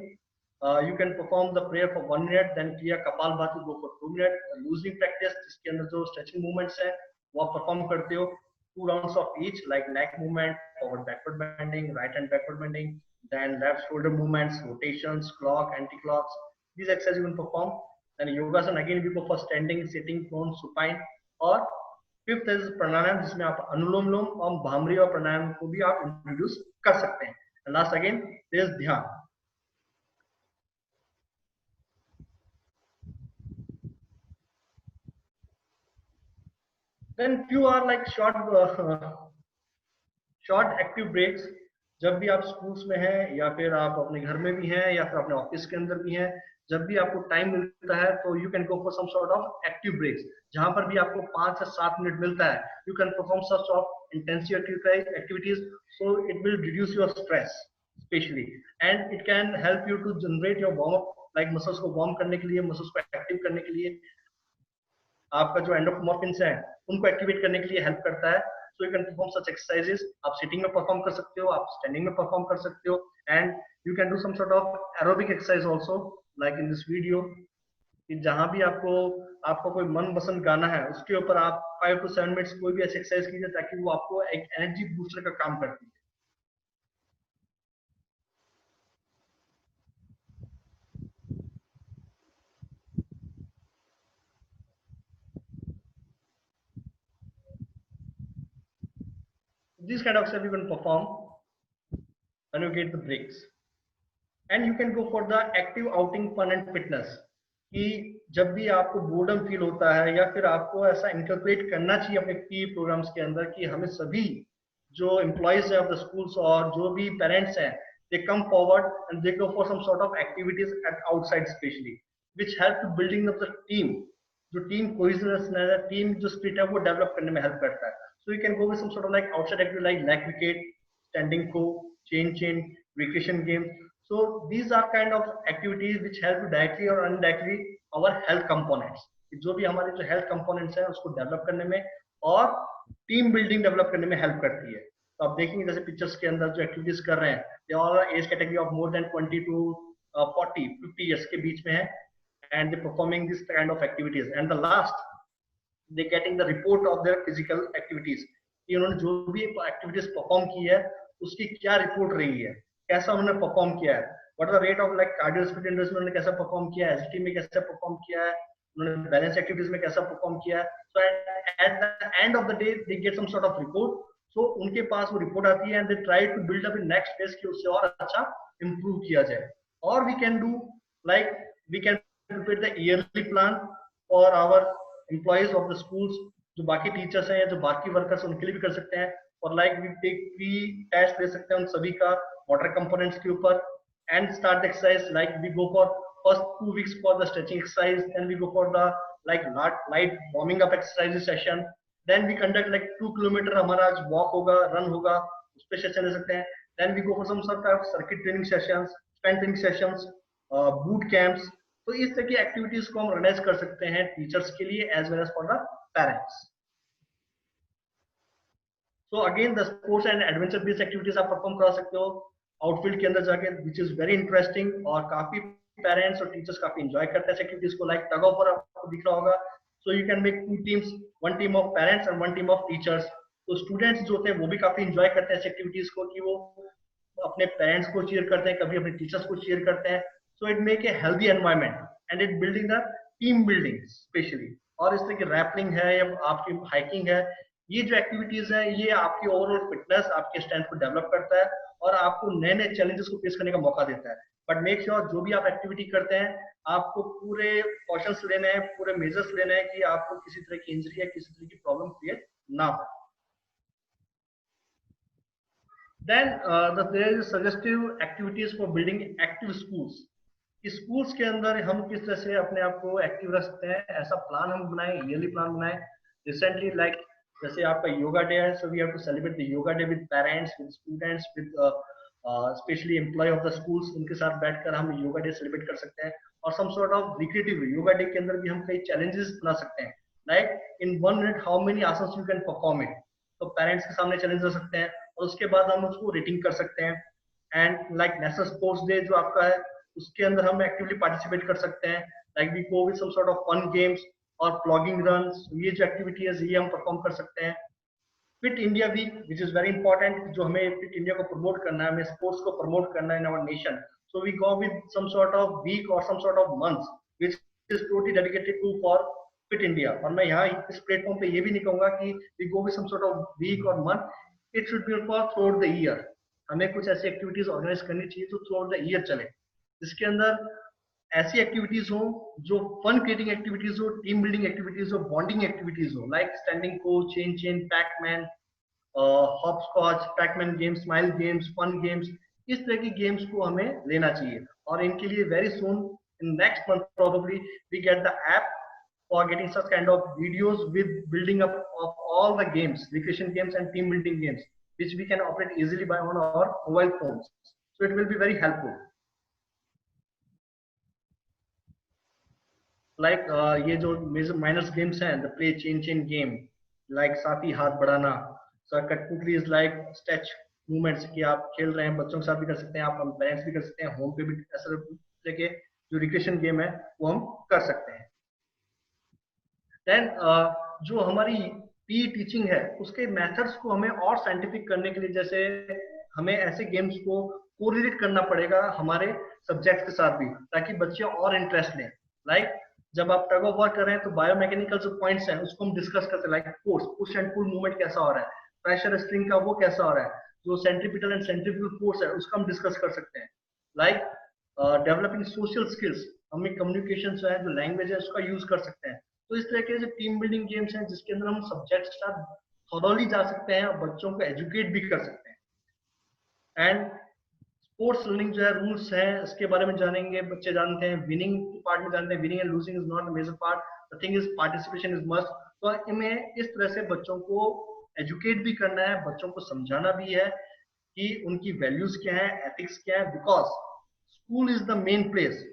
You can perform the prayer for 1 minute, then kriya Kapalbhati go for 2 minutes. Losing practice जिसके अंदर जो स्ट्रेचिंग मूवमेंट्स है वो आप परफॉर्म करते हो, 2 rounds of each like neck movement, forward backward bending, right hand backward bending, then left shoulder movements, rotations, clock, anti-clocks. These exercises you can perform. Then yogasan again we go for standing, sitting, prone, supine. और fifth is pranayam जिसमें आप अनुलोम विलोम और भामरी और प्राणायाम को भी आप introduce कर सकते हैं. And last again there is ध्यान. Then few are like short active breaks. जब भी आप स्कूल्स में हैं या फिर आप अपने घर में भी हैं या फिर अपने ऑफिस के अंदर भी हैं, जब भी आपको टाइम मिलता है तो you can go for some sort of active breaks. जहां पर भी आपको 5 से 7 मिनट मिलता है, you can perform such of intensive activities, so it will reduce your stress especially, and it can help you to generate your warm up, like muscles को warm करने के लिए, muscles को active करने के लिए, आपका जो एंडोमॉर्फिन्स है उनको एक्टिवेट करने के लिए हेल्प करता है. So you can perform such exercises. आप सिटिंग में परफॉर्म कर सकते हो, आप स्टैंडिंग में परफॉर्म कर सकते हो, and you can do some sort of aerobic exercise also like in this video, कि जहां भी आपको कोई मन पसंद गाना है उसके ऊपर आप 5 to 7 मिनट्स कोई भी ऐसी एक्सरसाइज कीजिए ताकि वो आपको एक एनर्जी बूस्टर का काम करती है. This kind of stuff you can perform when you get the breaks, and you can go for the active outing fun and fitness, कि जब भी आपको बोर्डम फील होता है या फिर आपको ऐसा इंटरप्रेट करना चाहिए अपने पी प्रोग्राम्स के अंदर कि हमें सभी जो एम्प्लॉइज है ऑफ द स्कूल्स और जो भी पेरेंट्स हैं, they come forward and they go for some sort of activities at outside specially, which help to building up the team. जो टीम कोहेसिवनेस है, टीम जो स्पिरिट है वो डेवलप करने में हेल्प करता है. So you can go with some sort of like outside activity like leg wicket, standing co, chain, recreation games. So these are kind of activities which help you directly or indirectly our health components. जो भी हमारे जो health components हैं उसको develop करने में और team building develop करने में help करती है. तो आप देखेंगे जैसे pictures के अंदर जो activities कर रहे हैं, they all are age category of more than 20 to 40, 50 years के बीच में है, and they performing this kind of activities. And the last, they getting the report of their physical activities, कि उन्होंने जो भी एक्टिविटीज परफॉर्म की है उसकी क्या रिपोर्ट रही है, कैसा उन्होंने परफॉर्म किया है, what are the rate of like cardiospective index में उन्होंने कैसा परफॉर्म किया है, एसटी में कैसा परफॉर्म किया है, उन्होंने बैलेंस एक्टिविटीज में कैसा परफॉर्म किया है. So at the end of the day they get some sort of report. So उनके पास वो रिपोर्ट आती है and they try to build up in next phase कि उससे और अच्छा इंप्रूव किया जाए. और we can do like we can prepare the yearly plan for our employees of the schools. जो बाकी टीचर्स हैं या जो बाकी वर्कर्स उनके लिए भी कर सकते हैं, और like we take pre test ले सकते हैं उन सभी का वाटर कंपोनेंट्स के ऊपर, and start exercise like we go for first 2 weeks for the stretching exercise, then we go for the like light warming up exercise session, then we conduct like 2 kilometre हमारा walk होगा, run होगा, उस पे session ले सकते हैं. Then we go for some sort of circuit training sessions, strength training sessions, boot camps. तो इस तरह की एक्टिविटीज को हम ऑर्गेनाइज कर सकते हैं टीचर्स के लिए as well as for the parents. So again the sports and adventure based activities आप परफॉर्म करा सकते हो आउटफील्ड के अंदर जाके, विच इज वेरी इंटरेस्टिंग, और काफी पेरेंट्स और टीचर्स काफी एंजॉय करते हैं एक्टिविटीज को. लाइक टग ऑफ वॉर आपको दिख रहा होगा. So you can make 2 teams, 1 team of parents and 1 team of teachers. तो स्टूडेंट्स जो होते हैं वो भी काफी एंजॉय करते हैं इस एक्टिविटीज को, कि वो अपने पेरेंट्स को चीयर करते हैं, कभी अपने टीचर्स को चीयर करते हैं. So it make a healthy environment and it building the team building specially. और इस तरह की रैपलिंग है या आपकी हाइकिंग है, ये जो एक्टिविटीज है ये आपकी ओवरऑल फिटनेस, आपके स्ट्रेंथ को डेवलप करता है और आपको नए नए चैलेंजेस को फेस करने का मौका देता है. बट मेक श्योर जो भी आप एक्टिविटी करते हैं आपको पूरे कॉशंस लेने हैं, पूरे मेजर्स लेने हैं कि आपको किसी तरह की इंजरी या किसी तरह की प्रॉब्लम क्रिएट ना हो. Then there is suggestive activities for building active schools. Schools के अंदर हम किस तरह से अपने आप को एक्टिव रख सकते हैं, ऐसा प्लान हम बनाए, ईयरली प्लान बनाए. रिसेंटली लाइक जैसे आपका योगा डे है, so we have to celebrate the yoga day with parents, with students, with specially employ of the schools. उनके साथ बैठकर हम योगा डे सेलिब्रेट कर सकते हैं. और some sort of recreative yoga day के अंदर भी हम कई चैलेंजेस बना सकते हैं, like in 1 minute how many asanas you can perform it. तो पेरेंट्स के सामने चैलेंज कर सकते हैं और उसके बाद हम उसको रेटिंग कर सकते हैं. And like national sports day जो आपका है उसके अंदर हम एक्टिवली पार्टिसिपेट कर सकते हैं, like we go with some sort of fun games और प्लॉगिंग रन्स. ये जो एक्टिविटी है ये हम परफॉर्म कर सकते हैं. Fit India week which is very important, जो हमें फिट इंडिया को प्रमोट करना है, हमें स्पोर्ट्स को प्रमोट करना है in our nation. So we go with some sort of week और some sort of months which is totally dedicated to for fit India. और मैं यहाँ इस प्लेटफॉर्म पे ये भी नहीं कहूंगा कि we go with some sort of week और month. It should be for throughout the year. हमें कुछ ऐसी एक्टिविटीज ऑर्गेनाइज करनी चाहिए जो थ्रू आउट द ईयर चले, जिसके अंदर ऐसी एक्टिविटीज हो जो फन क्रिएटिंग एक्टिविटीज हो, टीम बिल्डिंग एक्टिविटीज हो, बॉन्डिंग एक्टिविटीज हो, लाइक स्टैंडिंग को, chain, Pacman, hopscotch, Pacman games, smile games, fun games. इस तरह की गेम्स को हमें लेना चाहिए. और इनके लिए very soon in next month probably we get the app for getting such kind of videos with building up of all the games, recreation games and team building games, which we can operate easily by on our mobile phones. So it will be very helpful. Like ये जो minus games हैं, the play chain game, like साथी हाथ बढ़ाना, so कठपुतली is like stretch movements कि आप खेल रहे हैं, बच्चों के साथ भी कर सकते हैं, आप पेरेंट्स भी कर सकते हैं, होम पे भी ऐसे तरह के जो रिक्रिएशन गेम है वो हम कर सकते हैं. देन जो हमारी पी टीचिंग है उसके मेथड्स को हमें और साइंटिफिक करने के लिए, जैसे हमें ऐसे गेम्स को कोरिलेट करना पड़ेगा हमारे सब्जेक्ट्स के साथ भी, ताकि बच्चे और इंटरेस्ट लें. लाइक जब आप टग ऑफ वॉर कर रहे हैं तो बायोमैकेनिकल जो पॉइंट्स हैं उसको हम डिस्कस करते हैं, like force, push and pull movement कैसा हो रहा है, प्रेशर स्प्रिंग का वो कैसा हो रहा है, जो सेंट्रीपिटल एंड सेंट्रीफ्यूगल फोर्स है उसका हम डिस्कस कर सकते हैं. लाइक डेवलपिंग सोशल स्किल्स, हमें कम्युनिकेशन जो है, जो लैंग्वेज है उसका यूज कर सकते हैं. तो इस तरह के जो टीम बिल्डिंग गेम्स हैं जिसके अंदर हम सब्जेक्ट्स के साथ थॉरोली जा सकते हैं और बच्चों को एजुकेट भी कर सकते हैं. एंड स्पोर्ट्स लर्निंग जो है, रूल्स हैं इसके बारे में जानेंगे. बच्चे जानते हैं विनिंग पार्ट में, जानते हैं winning and losing is not the major part, the thing is participation is must. तो इन्हें इस तरह से बच्चों को एजुकेट भी करना है, बच्चों को समझाना भी है कि उनकी वैल्यूज क्या है, एथिक्स क्या है, because school is the main place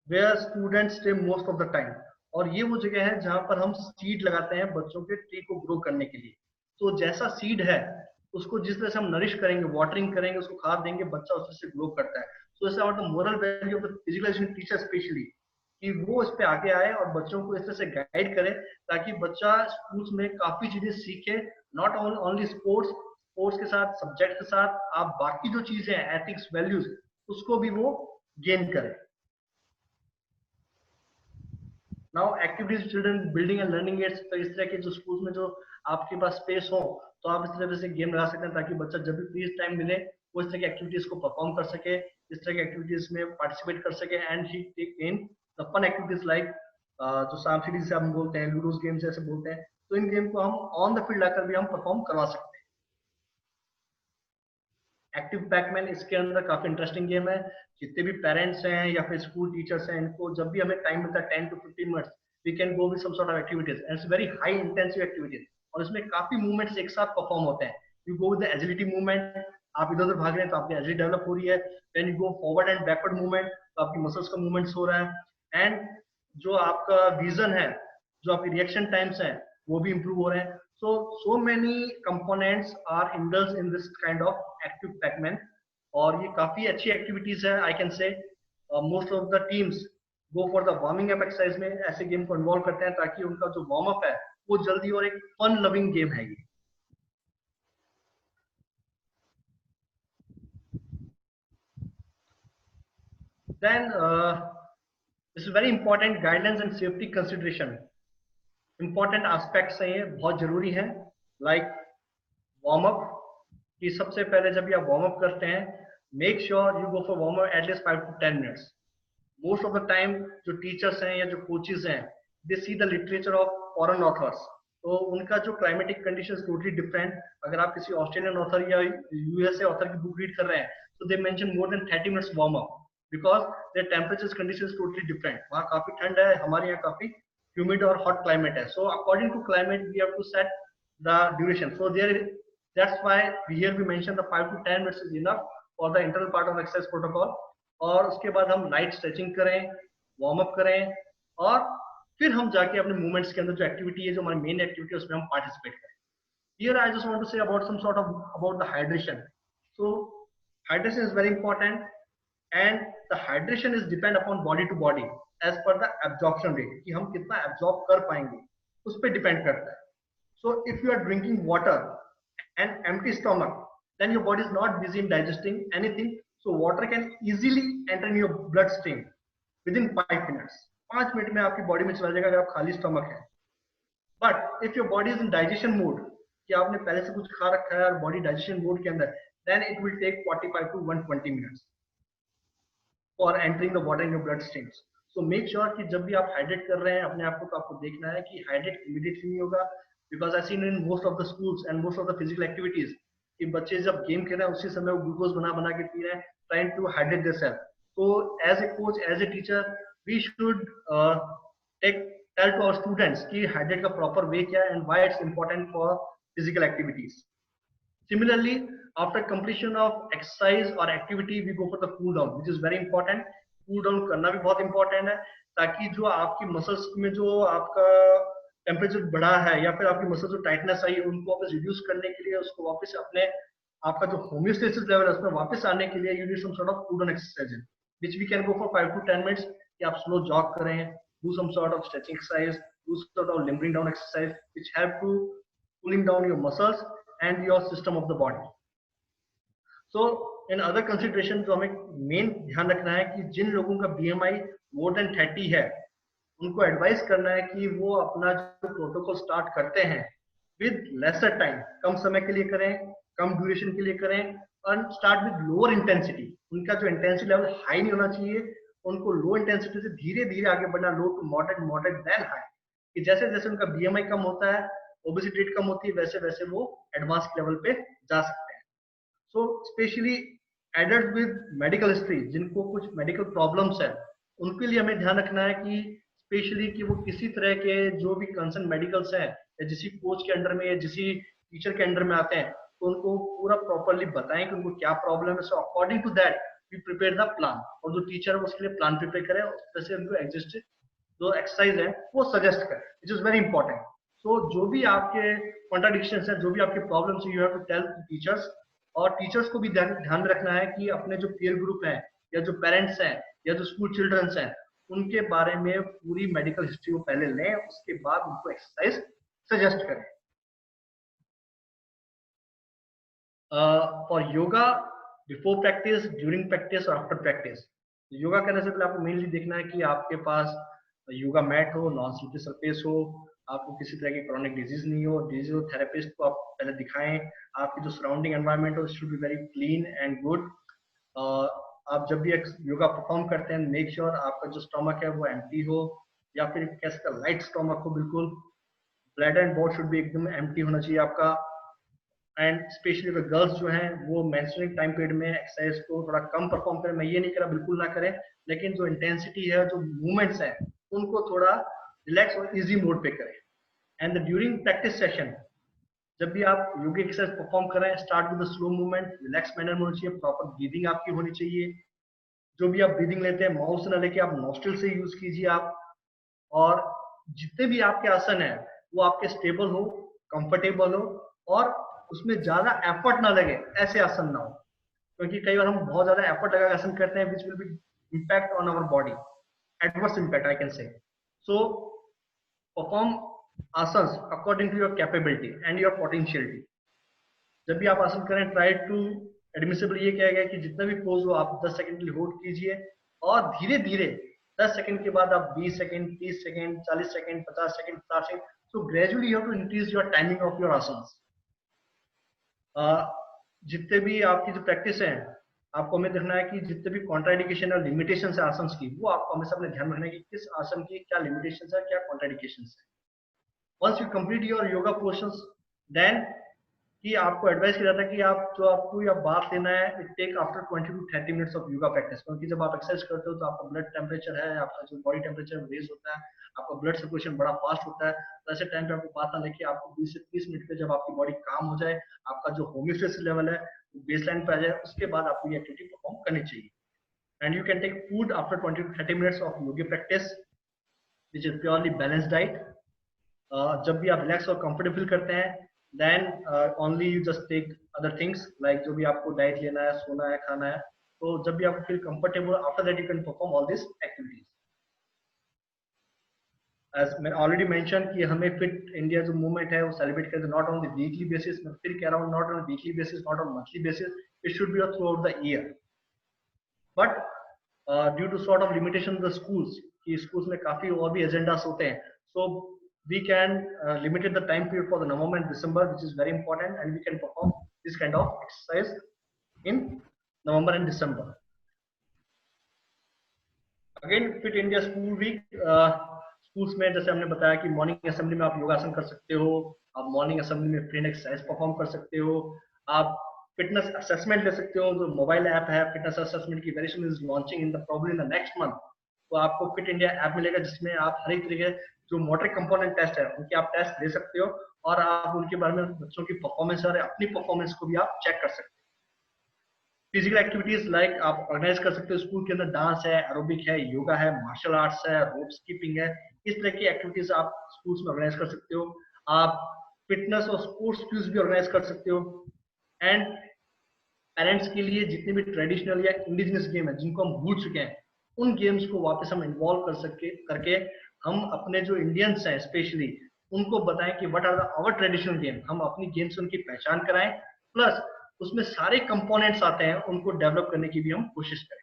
where students stay most of the time. और ये वो जगह है जहां पर हम सीड लगाते हैं बच्चों के ट्री को ग्रो करने के लिए. तो जैसा सीड है उसको जिस तरह से हम नरिश करेंगे, वाटरिंग करेंगे, उसको खाद देंगे, बच्चा उससे ग्रो करता है. So it's about the moral value of the physical education teacher specially, कि वो इस पे आगे आए और बच्चों को इस तरह से गाइड करे ताकि बच्चा स्कूल्स में काफी चीजें सीखे. नॉट ओनली स्पोर्ट्स, स्पोर्ट्स के साथ, सब्जेक्ट के साथ आप बाकी जो चीजें हैं, एथिक्स, वैल्यूज, उसको भी वो गेन करे. Now activities children building and learning aids. तो इस तरह के जो स्कूल में जो आपके पास स्पेस हो तो आप इस तरह से गेम लगा सकते हैं ताकि बच्चा जब भी फ्री टाइम मिले वो इस तरह की एक्टिविटीज को परफॉर्म कर सके, इस तरह की एक्टिविटीज में पार्टिसिपेट कर सके. And he take in the fun activities like जो सांप सीढ़ी से हम बोलते हैं, लूडोस गेम्स जैसे बोलते हैं. तो इन गेम को हम ऑन द फील्ड आकर भी हम परफॉर्म करवा सकते हैं. एक्टिव पैकमैन इसके अंदर काफी इंटरेस्टिंग गेम है. जितने भी पेरेंट्स हैं या फिर स्कूल टीचर्स हैं, इनको जब भी हमें टाइम मिलता है 10 to 15 minutes, we can go with some sort of activities and it's very high intensive activities. और इसमें काफी मूवमेंट्स एक साथ परफॉर्म होते हैं. You go with the agility movement, आप इधर उधर भाग रहे हैं तो आपकी एजिलिटी डेवलप हो रही है. Then you go forward and backward movement, तो आपकी मसल्स का मूवमेंट्स हो रहा है. एंड जो आपका विजन है, जो आपकी रिएक्शन टाइम्स हैं, वो भी इंप्रूव हो रहे हैं. so many components are indulged in this kind of active pac-man. और ये काफी अच्छी एक्टिविटीज है. आई कैन से most of the teams go for the warming up exercise में ऐसे गेम को इन्वॉल्व करते हैं ताकि उनका जो वार्म अप है वो जल्दी, और एक फन लविंग गेम है ये. Then this is very important, guidance and safety consideration. Important aspects हैं ये, बहुत जरूरी है. लाइक वार्म अप कि सबसे पहले जब भी आप वार्म अप करते हैं, make sure you go for warm up at least 5 to 10 minutes. Most of the time जो टीचर्स हैं या जो कोचेस हैं, they see the literature of foreign authors. तो उनका जो क्लाइमेटिक कंडीशंस टोटली डिफरेंट. अगर आप किसी ऑस्ट्रेलियन ऑथर या यूएसए ऑथर की बुक रीड कर रहे हैं तो they mention more than 30 minutes warm up, because their temperature conditions totally different. वहाँ काफी ठंड है, हमारे यहाँ काफी ह्यूमिड और हॉट क्लाइमेट है. So according to climate we have to set the duration. So there, that's why here we mention the 5 to 10 minutes is enough for the internal part of exercise protocol. और उसके बाद हम light stretching करें, warm up करें, और फिर हम जाके अपने मूवमेंट्स के अंदर जो एक्टिविटी है, जो हमारी मेन एक्टिविटी है, उसमें हम पार्टिसिपेट करें. Here I just want to say about some sort of about the hydration. So hydration is very important, and the hydration is depend upon body to body as per the absorption rate, कि हम कितना absorb कर पाएंगे उस पर depend करता है. So if you are drinking water and empty stomach, then your body is not busy in digesting anything, so water can easily enter in your bloodstream within 5 minutes. 5 minute में आपकी body में चला जाएगा अगर आप खाली स्टमक है. But if your body is in digestion mode, कि आपने पहले से कुछ खा रखा है और बॉडी डाइजेशन मोड के अंदर, then it will take 45 to 120 minutes for entering the water in your blood streams. So make sure कि जब भी आप हाइड्रेट कर रहे हैं अपने आप को, तो आपको देखना है कि हाइड्रेट इमीडिएटली नहीं होगा. Because I've seen in most of the schools and most of the physical activities कि बच्चे जब गेम खेल रहे हैं उसी समय वो ग्लूकोज बना के पी रहे हैं, trying to hydrate themselves. So as a coach, as a teacher, we should take tell to our students कि hydrate का proper way क्या है and why it's important for physical activities. Similarly, after completion of exercise or activity, we go for the cool down, which is very important. Cool down करना भी बहुत important है, ताकि जो आपकी मसल्स में जो आपका टेम्परेचर बढ़ा है या फिर आपकी मसल जो टाइटनेस आई है उनको वापस रिड्यूस करने के लिए, उसको वापस अपने आपका जो होमियोस्टेसिस लेवल है उसमें वापस आने के लिए you need some sort of cool down exercise which we can go for 5 to 10 minutes कि आप स्लो जॉग करें, do some sort of stretching exercise, do sort of limbering down exercise which help to cooling down your muscles and your system of the body. So in other consideration जो हमें main ध्यान रखना है कि जिन लोगों का BMI मोर than 30 है उनको एडवाइस करना है कि वो अपना जो प्रोटोकॉल स्टार्ट करते हैं विद लेसर टाइम, कम समय के लिए करें, कम ड्यूरेशन के लिए करें और स्टार्ट विद लोअर इंटेंसिटी. उनका जो इंटेंसिटी लेवल हाई नहीं होना चाहिए, उनको लो इंटेंसिटी से धीरे धीरे आगे बढ़ना, low to moderate, moderate then high, कि जैसे जैसे उनका BMI कम होता है, ओबेसिटी रेट कम होती है, वैसे वैसे वो एडवांस लेवल पे जा सकते हैं. So specially adult with medical history, जिनको कुछ मेडिकल प्रॉब्लम्स है, उनके लिए हमें ध्यान रखना है कि स्पेशली कि वो किसी तरह के जो भी कंसर्न मेडिकल्स हैं या जिसी कोच के अंडर में या जिसी टीचर के अंडर में आते हैं, तो उनको पूरा प्रॉपरली बताएं कि उनको क्या प्रॉब्लम है. So according to that we prepare the plan, और जो टीचर है उसके लिए प्लान प्रिपेयर करें, उस तरह से उनको एग्जिस्ट जो एक्सरसाइज है वो सजेस्ट करें, विच इज वेरी इंपॉर्टेंट. सो जो भी आपके कॉन्ट्राडिक्शंस है, जो भी आपके प्रॉब्लम्स है, you have to tell teachers, और टीचर्स को भी ध्यान रखना है कि अपने जो पीयर ग्रुप है या जो पेरेंट्स हैं या जो स्कूल चिल्ड्रंस हैं उनके बारे में पूरी मेडिकल हिस्ट्री को पहले लें, उसके बाद उनको एक्सरसाइज सजेस्ट करें. For yoga before practice, during practice और आफ्टर प्रैक्टिस. योगा करने से पहले आपको मेनली देखना है कि आपके पास योगा मैट हो, नॉन स्लिपरी सरफेस हो, आपको किसी तरह की क्रॉनिक डिजीज नहीं हो. डिजीज थेरेपिस्ट को आप पहले दिखाएं, आपकी जो सराउंडिंग एनवायरनमेंट हो should be very clean and good. आप जब भी योगा परफॉर्म करते हैं, मेक श्योर आपका जो स्टमक है वो एम्प्टी हो, या फिर कैसा लाइट स्टमक हो, बिल्कुल ब्लैडर एंड बोर्ड शुड भी एकदम एम्प्टी होना चाहिए आपका. एंड स्पेशली द गर्ल्स जो हैं वो मेंस्ट्रुअल टाइम पीरियड में एक्सरसाइज को थोड़ा कम परफॉर्म करें. मैं ये नहीं कह रहा बिल्कुल ना करें, लेकिन जो इंटेंसिटी है, जो मूवमेंट्स हैं, उनको थोड़ा रिलैक्स और इजी मोड पे करें. एंड ड्यूरिंग प्रैक्टिस सेशन जब भी आप योगा एक्सरसाइज परफॉर्म करें, start with slow movement, relax manner में होनी चाहिए, प्रॉपर ब्रीदिंग आपकी होनी चाहिए. जो भी आप ब्रीदिंग लेते हैं माउथ से ना लेके आप नॉस्ट्रिल से यूज कीजिए आप. और जितने भी आपके आसन है वो आपके स्टेबल हो, कंफर्टेबल हो, और उसमें ज्यादा एफर्ट ना लगे, ऐसे आसन ना हो. क्योंकि कई बार हम बहुत ज्यादा एफर्ट लगा आसन करते हैं which will be impact on our body, adverse impact I can say. So perform asanas according to your capability and your potentiality. जब भी आप आसन करें, ट्राई टू एडमिसिबल ये कहा गया कि जितना भी पोज हो आप 10 सेकंड के लिए होल्ड कीजिए, और धीरे धीरे 10 सेकंड के बाद आप 20 second, 30 second, 40 second, 50 second, 60 second. So gradually you have to increase your timing of your asanas. जितने भी आपकी जो प्रैक्टिस है, आपको हमें देखना है कि जितने भी कॉन्ट्राइंडिकेशन और लिमिटेशन है आसन की, वो आपको हमेशा अपने ध्यान रखना है कि किस आसन की क्या लिमिटेशन है, क्या कॉन्ट्राइंडिकेशन है. Once you complete your yoga portions, then कि आपको एडवाइस किया जाता है कि आप जो आपको या बात लेना है, it take after 20 to 30 minutes of yoga practice. क्योंकि जब आप एक्सरसाइज करते हो तो आपका ब्लड टेम्परेचर है, आपका जो बॉडी टेम्परेचर रेज होता है, आपका ब्लड सर्कुलेशन बड़ा फास्ट होता है. तो ऐसे टाइम पे आपको बात ना लेके आपको 20 से 30 मिनट पे जब आपकी बॉडी काम हो जाए, आपका जो होमियोस्टेसिस लेवल है बेसलाइन पे आ जाए, उसके बाद आपको ये एक्टिविटी परफॉर्म करनी चाहिए. And you can take food after 20 to 30 minutes of yoga practice which is purely balanced diet. जब भी आप रिलैक्स और कंफर्टेबल फील करते हैं, then only you just take other things like जो भी आपको डाइट लेना है, सोना है, खाना है. तो जब भी आपको feel comfortable, after that you can perform all this activities. As मैं ऑलरेडी मेंशन कि हमें फिट इंडिया जो मूवमेंट है वो सेलिब्रेट करते not on the weekly basis. मैं फिर कह रहा हूँ, not on weekly basis, not on monthly basis, it should be throughout the year. But due to sort of limitation the schools, कि स्कूल्स में काफी और भी एजेंडास होते हैं, सो we can limit the time period for the November and December, which is very important, and we can perform this kind of exercise in November and December. Again, Fit India School Week, schools में जैसे हमने बताया कि morning assembly में आप योगासन कर सकते हो, आप मॉर्निंग असेंबली में फ्री एक्सरसाइज परफॉर्म कर सकते हो, आप फिटनेस असेसमेंट ले सकते हो. जो मोबाइल ऐप है फिटनेस असेसमेंट की, very soon is launching in the problem in the next month. तो आपको फिट इंडिया ऐप मिलेगा जिसमें आप हर एक तरीके जो मोटरिक कंपोनेंट टेस्ट है उनके आप टेस्ट दे सकते हो और आप उनके बारे में बच्चों की परफॉर्मेंस और अपनी परफॉर्मेंस को भी आप चेक कर सकते हो। फिजिकल एक्टिविटीज लाइक आप ऑर्गेनाइज कर सकते हो स्कूल के अंदर, डांस है, एरोबिक है, योगा है, मार्शल आर्ट्स है, रोप स्कीपिंग है, इस तरह की एक्टिविटीज आप स्कूल्स में ऑर्गेनाइज कर सकते हो। आप फिटनेस और स्पोर्ट्स क्यूज भी ऑर्गेनाइज कर सकते हो। एंड पेरेंट्स के लिए जितने भी ट्रेडिशनल या इंडिजिनस गेम है जिनको हम भूल चुके हैं, उन गेम्स को वापस हम इन्वॉल्व करके हम अपने जो इंडियंस हैं स्पेशली उनको बताएं कि what are our traditional game, हम अपनी गेम से उनकी पहचान कराएं, प्लस उसमें सारे कंपोनेंट्स आते हैं उनको डेवलप करने की भी हम कोशिश करें।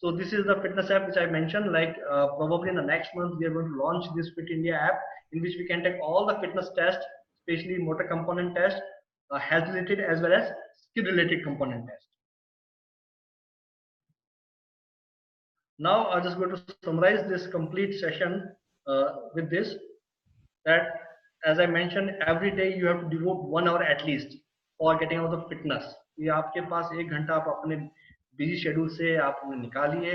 So this is the fitness app which I mentioned. Like probably in the next month we are going to launch this Fit India app in which we can take all the fitness tests, especially motor component test, health related as well as skill related component test. Now I'm just going to summarize this complete session with this, that as I mentioned, every day you have to devote 1 hour at least for getting out of fitness. ये आपके पास 1 घंटा आप अपने busy schedule से आप निकालिए।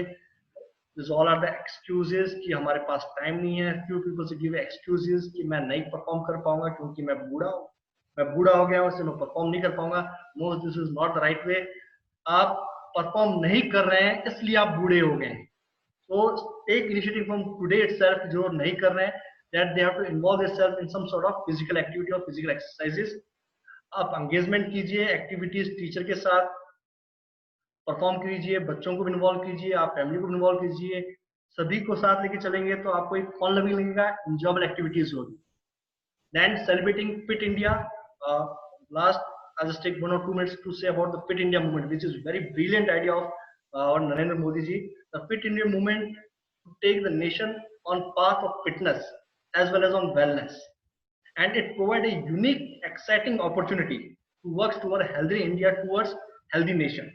These all are the excuses कि हमारे पास टाइम नहीं है। Few people give excuses कि मैं नहीं परफॉर्म कर पाऊंगा क्योंकि मैं बूढ़ा हो गया हूँ, इसलिए मैं परफॉर्म नहीं कर पाऊंगा। No, this is not the right way. आप परफॉर्म नहीं कर रहे हैं इसलिए आप बूढ़े हो गए। So take initiative from today itself, जो नहीं कर रहे हैं, that they have to involve themselves in some sort of physical activity or physical exercises. आप engagement कीजिए, एक्टिविटीज टीचर के साथ परफॉर्म कीजिए, बच्चों को भी इन्वॉल्व कीजिए, आप फैमिली को भी इन्वॉल्व कीजिए। सभी को साथ लेके चलेंगे तो आपको एक फन लगेगा, एंजॉयबल एक्टिविटीज होगी। Then celebrating Fit India. Last, I'll just take 1 or 2 minutes to say about the Fit India movement, which is very brilliant idea of Narendra Modi ji. The Fit India movement to take the nation on path of fitness as well as on wellness, and it provides a unique, exciting opportunity to work toward a healthy India, towards healthy nation.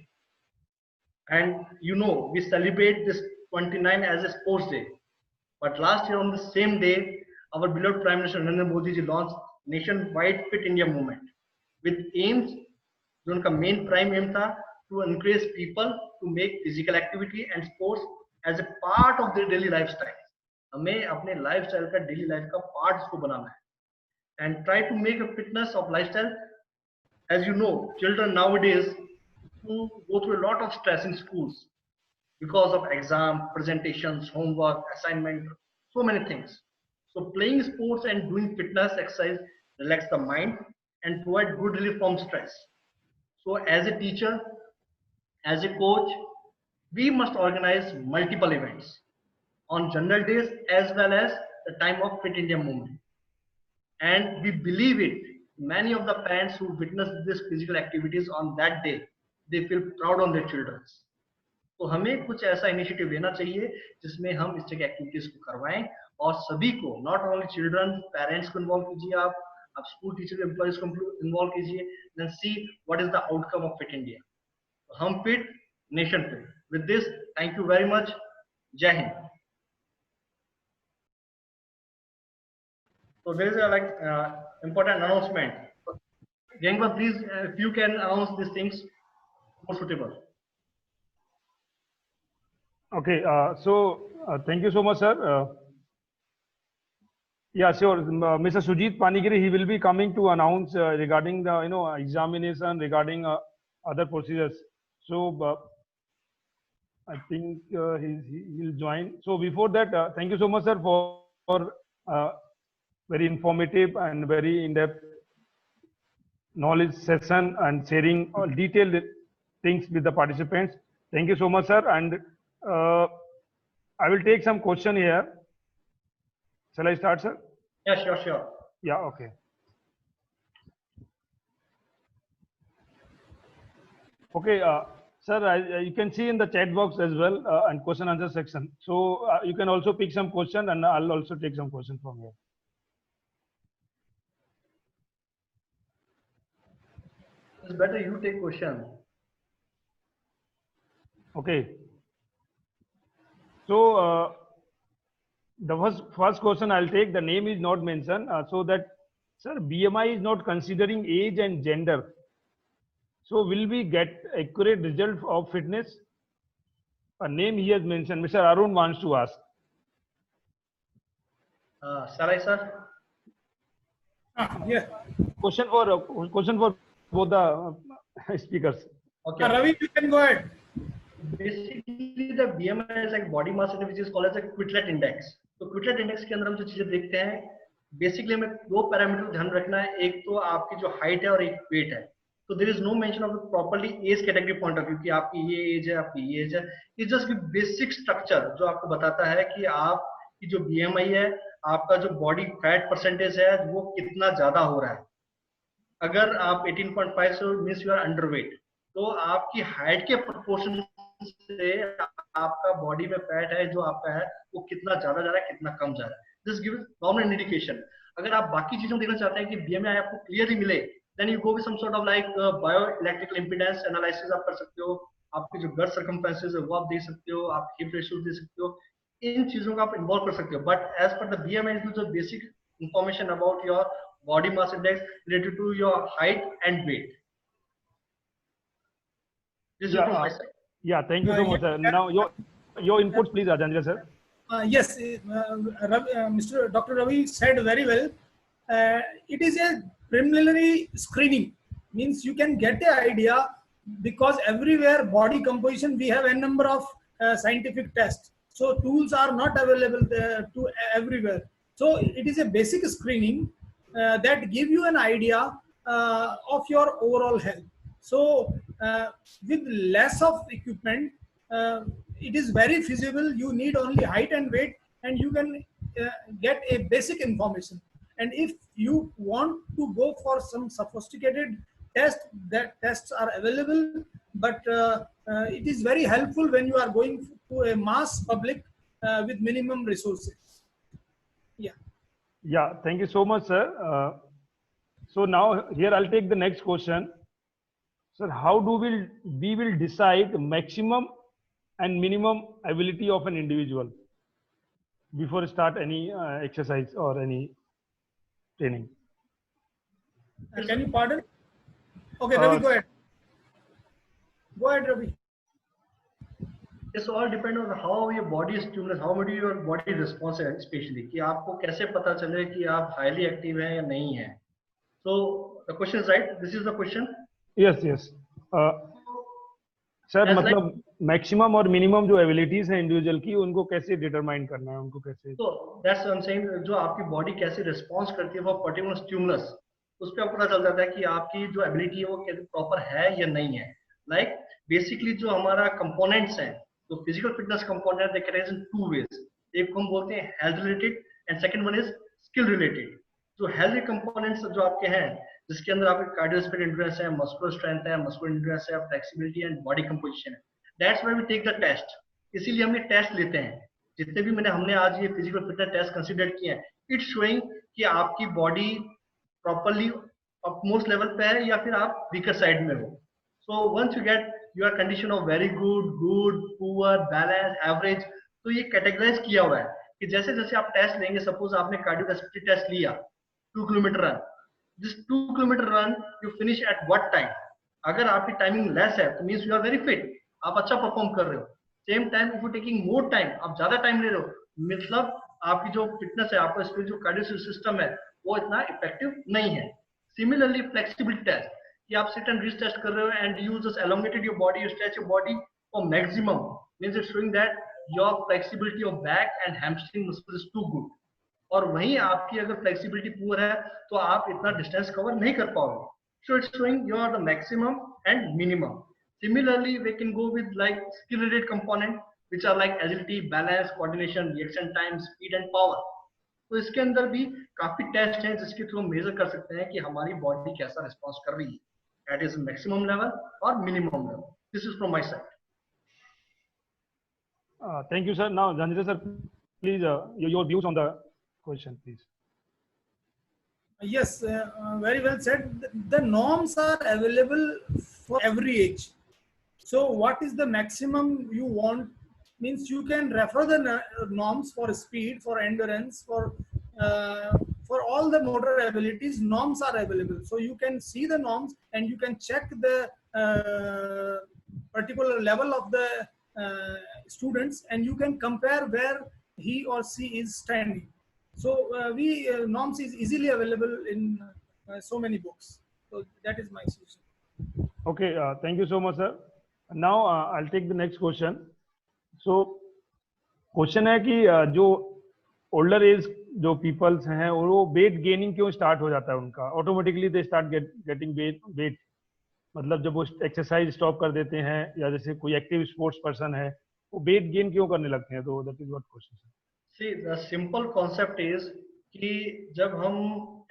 And you know, we celebrate this 29 as a sports day, but last year on the same day our beloved Prime Minister Narendra Modi ji launched nationwide Fit India movement with aims, जो उनका main prime M था, to encourage people to make physical activity and sports as a part of their daily lifestyle. हमें अपने lifestyle का, daily life का part इसको बनाना है, and try to make a fitness of lifestyle. As you know, children nowadays who go through a lot of stress in schools because of exam, presentations, homework, assignment, so many things. So playing sports and doing fitness exercise relax the mind and provide good relief from stress. So as a teacher, as a coach, we must organize multiple events on general days as well as the time of Fit India movement. And we believe it, many of the parents who witness these physical activities on that day, they feel proud on their children. तो हमें कुछ ऐसा initiative लेना चाहिए जिसमें हम इस तरह की एक्टिविटीज को करवाएं और सभी को, नॉट ओनली चिल्ड्रन, पेरेंट्स को इन्वॉल्व कीजिए, आप स्कूल टीचर, एम्प्लॉइज को इन्वॉल्व कीजिए, then see what is the outcome of fit India. हम fit, nation fit. With this, thank you very much. जय Hind. So there is a important announcement. Gangwa, please, if you can announce these things, more suitable. Okay, thank you so much, sir. Yeah, sure. Mr. Sujit Panigiri, he will be coming to announce regarding the examination, regarding other procedures. So I think he'll join. So before that, thank you so much, sir, for very informative and very in-depth knowledge session and sharing all detailed things with the participants. Thank you so much, sir. And I will take some question here. Shall I start, sir? Yeah, sure. Yeah, okay. Okay, sir, you can see in the chat box as well and question answer section. So you can also pick some question and I'll also take some question from here. It's better you take question. Okay. So the first question I'll take, the name is not mentioned, so that, sir, BMI is not considering age and gender. So will we get accurate result of fitness? A name he has mentioned, Mr. Arun wants to ask. Shall I, sir? Yeah. Question for both the speakers. Okay. Ravi, you can go ahead. Basically, the BMI is like body mass index, which is called as a Quetelet index. तो Quetelet index के अंदर हम जो चीजें देखते हैं, basically हमें दो पैरामीटर ध्यान रखना है, एक तो आपकी जो हाइट है और एक वेट है. तो there is no mention of properly age category point of view कि आपकी ये एज है, आपकी ये एज है. इट जस्ट बेसिक स्ट्रक्चर जो आपको बताता है कि आपकी जो BMI है, आपका जो बॉडी फैट परसेंटेज है, वो कितना ज्यादा हो रहा है. अगर आप 18.5 से मींस यू आर अंडरवेट, तो आपकी हाइट के प्रोपोर्शन से आपका बॉडी में फैट है जो आपका है वो कितना ज्यादा जा रहा है, कितना कम जा रहा है. This gives normal indication. अगर आप बाकी चीजों देखना चाहते हैं कि BMI आपको क्लियरली मिले, then you go with some sort of like bio electrical impedance analysis आप कर सकते हो. आपके जो गट सर्कमफ्रेंसेस है वो आप देख सकते हो, आप हिप रेशियो देख सकते हो. इन चीजों को आप इन्वॉल्व कर सकते हो. But as per the BMI is the basic information about your body mass index related to your height and weight. This is from my side. Yeah, thank you so much, sir. Now your inputs, please, Ajandra sir. Yes, Mr. Dr. Ravi said very well. It is a preliminary screening, means you can get an idea, because everywhere body composition we have a number of scientific tests, so tools are not available to everywhere. So it is a basic screening that give you an idea of your overall health. So with less of equipment, it is very feasible. You need only height and weight, and you can get a basic information. And if you want to go for some sophisticated test, that tests are available, but it is very helpful when you are going to a mass public with minimum resources. Yeah, thank you so much, sir. So now here I'll take the next question. Sir, how do we will decide the maximum and minimum ability of an individual before start any exercise or any training? Can you pardon? Okay, Ravi, go ahead. Go ahead, Ravi. It's all depend on how your body is stimulus, how much your body response है, especially कि आपको कैसे पता चले कि आप highly active हैं या नहीं हैं. So the question is right. This is the question. Yes, yes. Sir मतलब मैक्सिमम और मिनिमम जो एबिलिटीज हैं इंडिविजुअल की, उनको कैसे डिटरमाइन करना है, उनको कैसे? तो दैट्स आई एम सेइंग, जो आपकी बॉडी कैसे रिस्पॉन्स करती है वो पर्टिकुलर स्टिमुलस, उस पर आपको पता चल जाता है कि आपकी जो एबिलिटी है वो प्रॉपर है या नहीं है. लाइक बेसिकली जो हमारा कंपोनेंट्स हैं, तो physical fitness component they categorize in two ways. एक को हम बोलते हैं health related and second one is skill related. जो हेल्थ कंपोनेंट्स जो आपके हैं, जिसके अंदर आपके कार्डियोस्पेटिक एंड्योरेंस है, मस्कुलर स्ट्रेंथ है, मस्कुलर एंड्योरेंस है, फ्लेक्सिबिलिटी एंड बॉडी कंपोजिशन है. That's why we take the test. इसीलिए हम ये टेस्ट लेते हैं. जितने भी हमने आज ये फिजिकल फिटनेस टेस्ट कंसीडर किए हैं, इट्स शोइंग कि आपकी बॉडी प्रॉपर्ली अपमोस्ट लेवल पे है या फिर आप वीकर साइड में हो. So once you get your condition of very good, good, poor, balance, average, तो ये कैटेगराइज किया हुआ है कि जैसे जैसे आप टेस्ट लेंगे, सपोज आपने कार्डियोस्पेटिक टेस्ट लिया, 2 kilometre run, this 2 kilometre run you finish at what time. अगर आपकी टाइमिंग लेस है तो means you are very fit, आप अच्छा परफॉर्म कर रहे हो. Same time if you taking more time, आप ज्यादा टाइम ले रहे हो, मतलब आपकी जो फिटनेस है, आपका इसमें जो कार्डियो सिस्टम है वो इतना इफेक्टिव नहीं है. सिमिलरली फ्लेक्सिबिलिटी टेस्ट, कि आप सिट एंड रीच टेस्ट कर रहे हो and you just elongated your body, you stretch your body for maximum, means it's showing that your flexibility of back and hamstring muscle is too good. और वहीं आपकी अगर flexibility poor है तो आप इतना डिस्टेंस कवर नहीं कर पाओगे. So it's showing you are the maximum and minimum. Similarly, we can go with like skill-related component, which are like agility, balance, coordination, reaction time, speed and power. तो इसके अंदर भी काफी टेस्ट हैं जिसके थ्रू हम मेजर कर सकते हैं कि हमारी बॉडी कैसा रिस्पॉन्स कर रही है, एट इज मैक्सिमम लेवल और minimum level. This is from my side. Thank you, sir. Now, Janjira sir, please your views on the question, please. Yes, very well said. The norms are available for every age. So what is the maximum you want, means you can refer the norms for speed, for endurance, for all the motor abilities. Norms are available, so you can see the norms and you can check the particular level of the students, and you can compare where he or she is standing. So norms is easily available in so many books. So that is my solution. Okay, thank you so much, sir. Now I'll take the next question. So question है कि जो older age जो peoples हैं और वो weight gaining क्यों start हो जाता है उनका automatically they start getting wait, मतलब जब वो एक्सरसाइज स्टॉप कर देते हैं या जैसे कोई एक्टिव स्पोर्ट्स पर्सन है वो वेट गेन क्यों करने लगते हैं, तो दैट इज व्हाट क्वेश्चन है। See, the simple concept is कि जब हम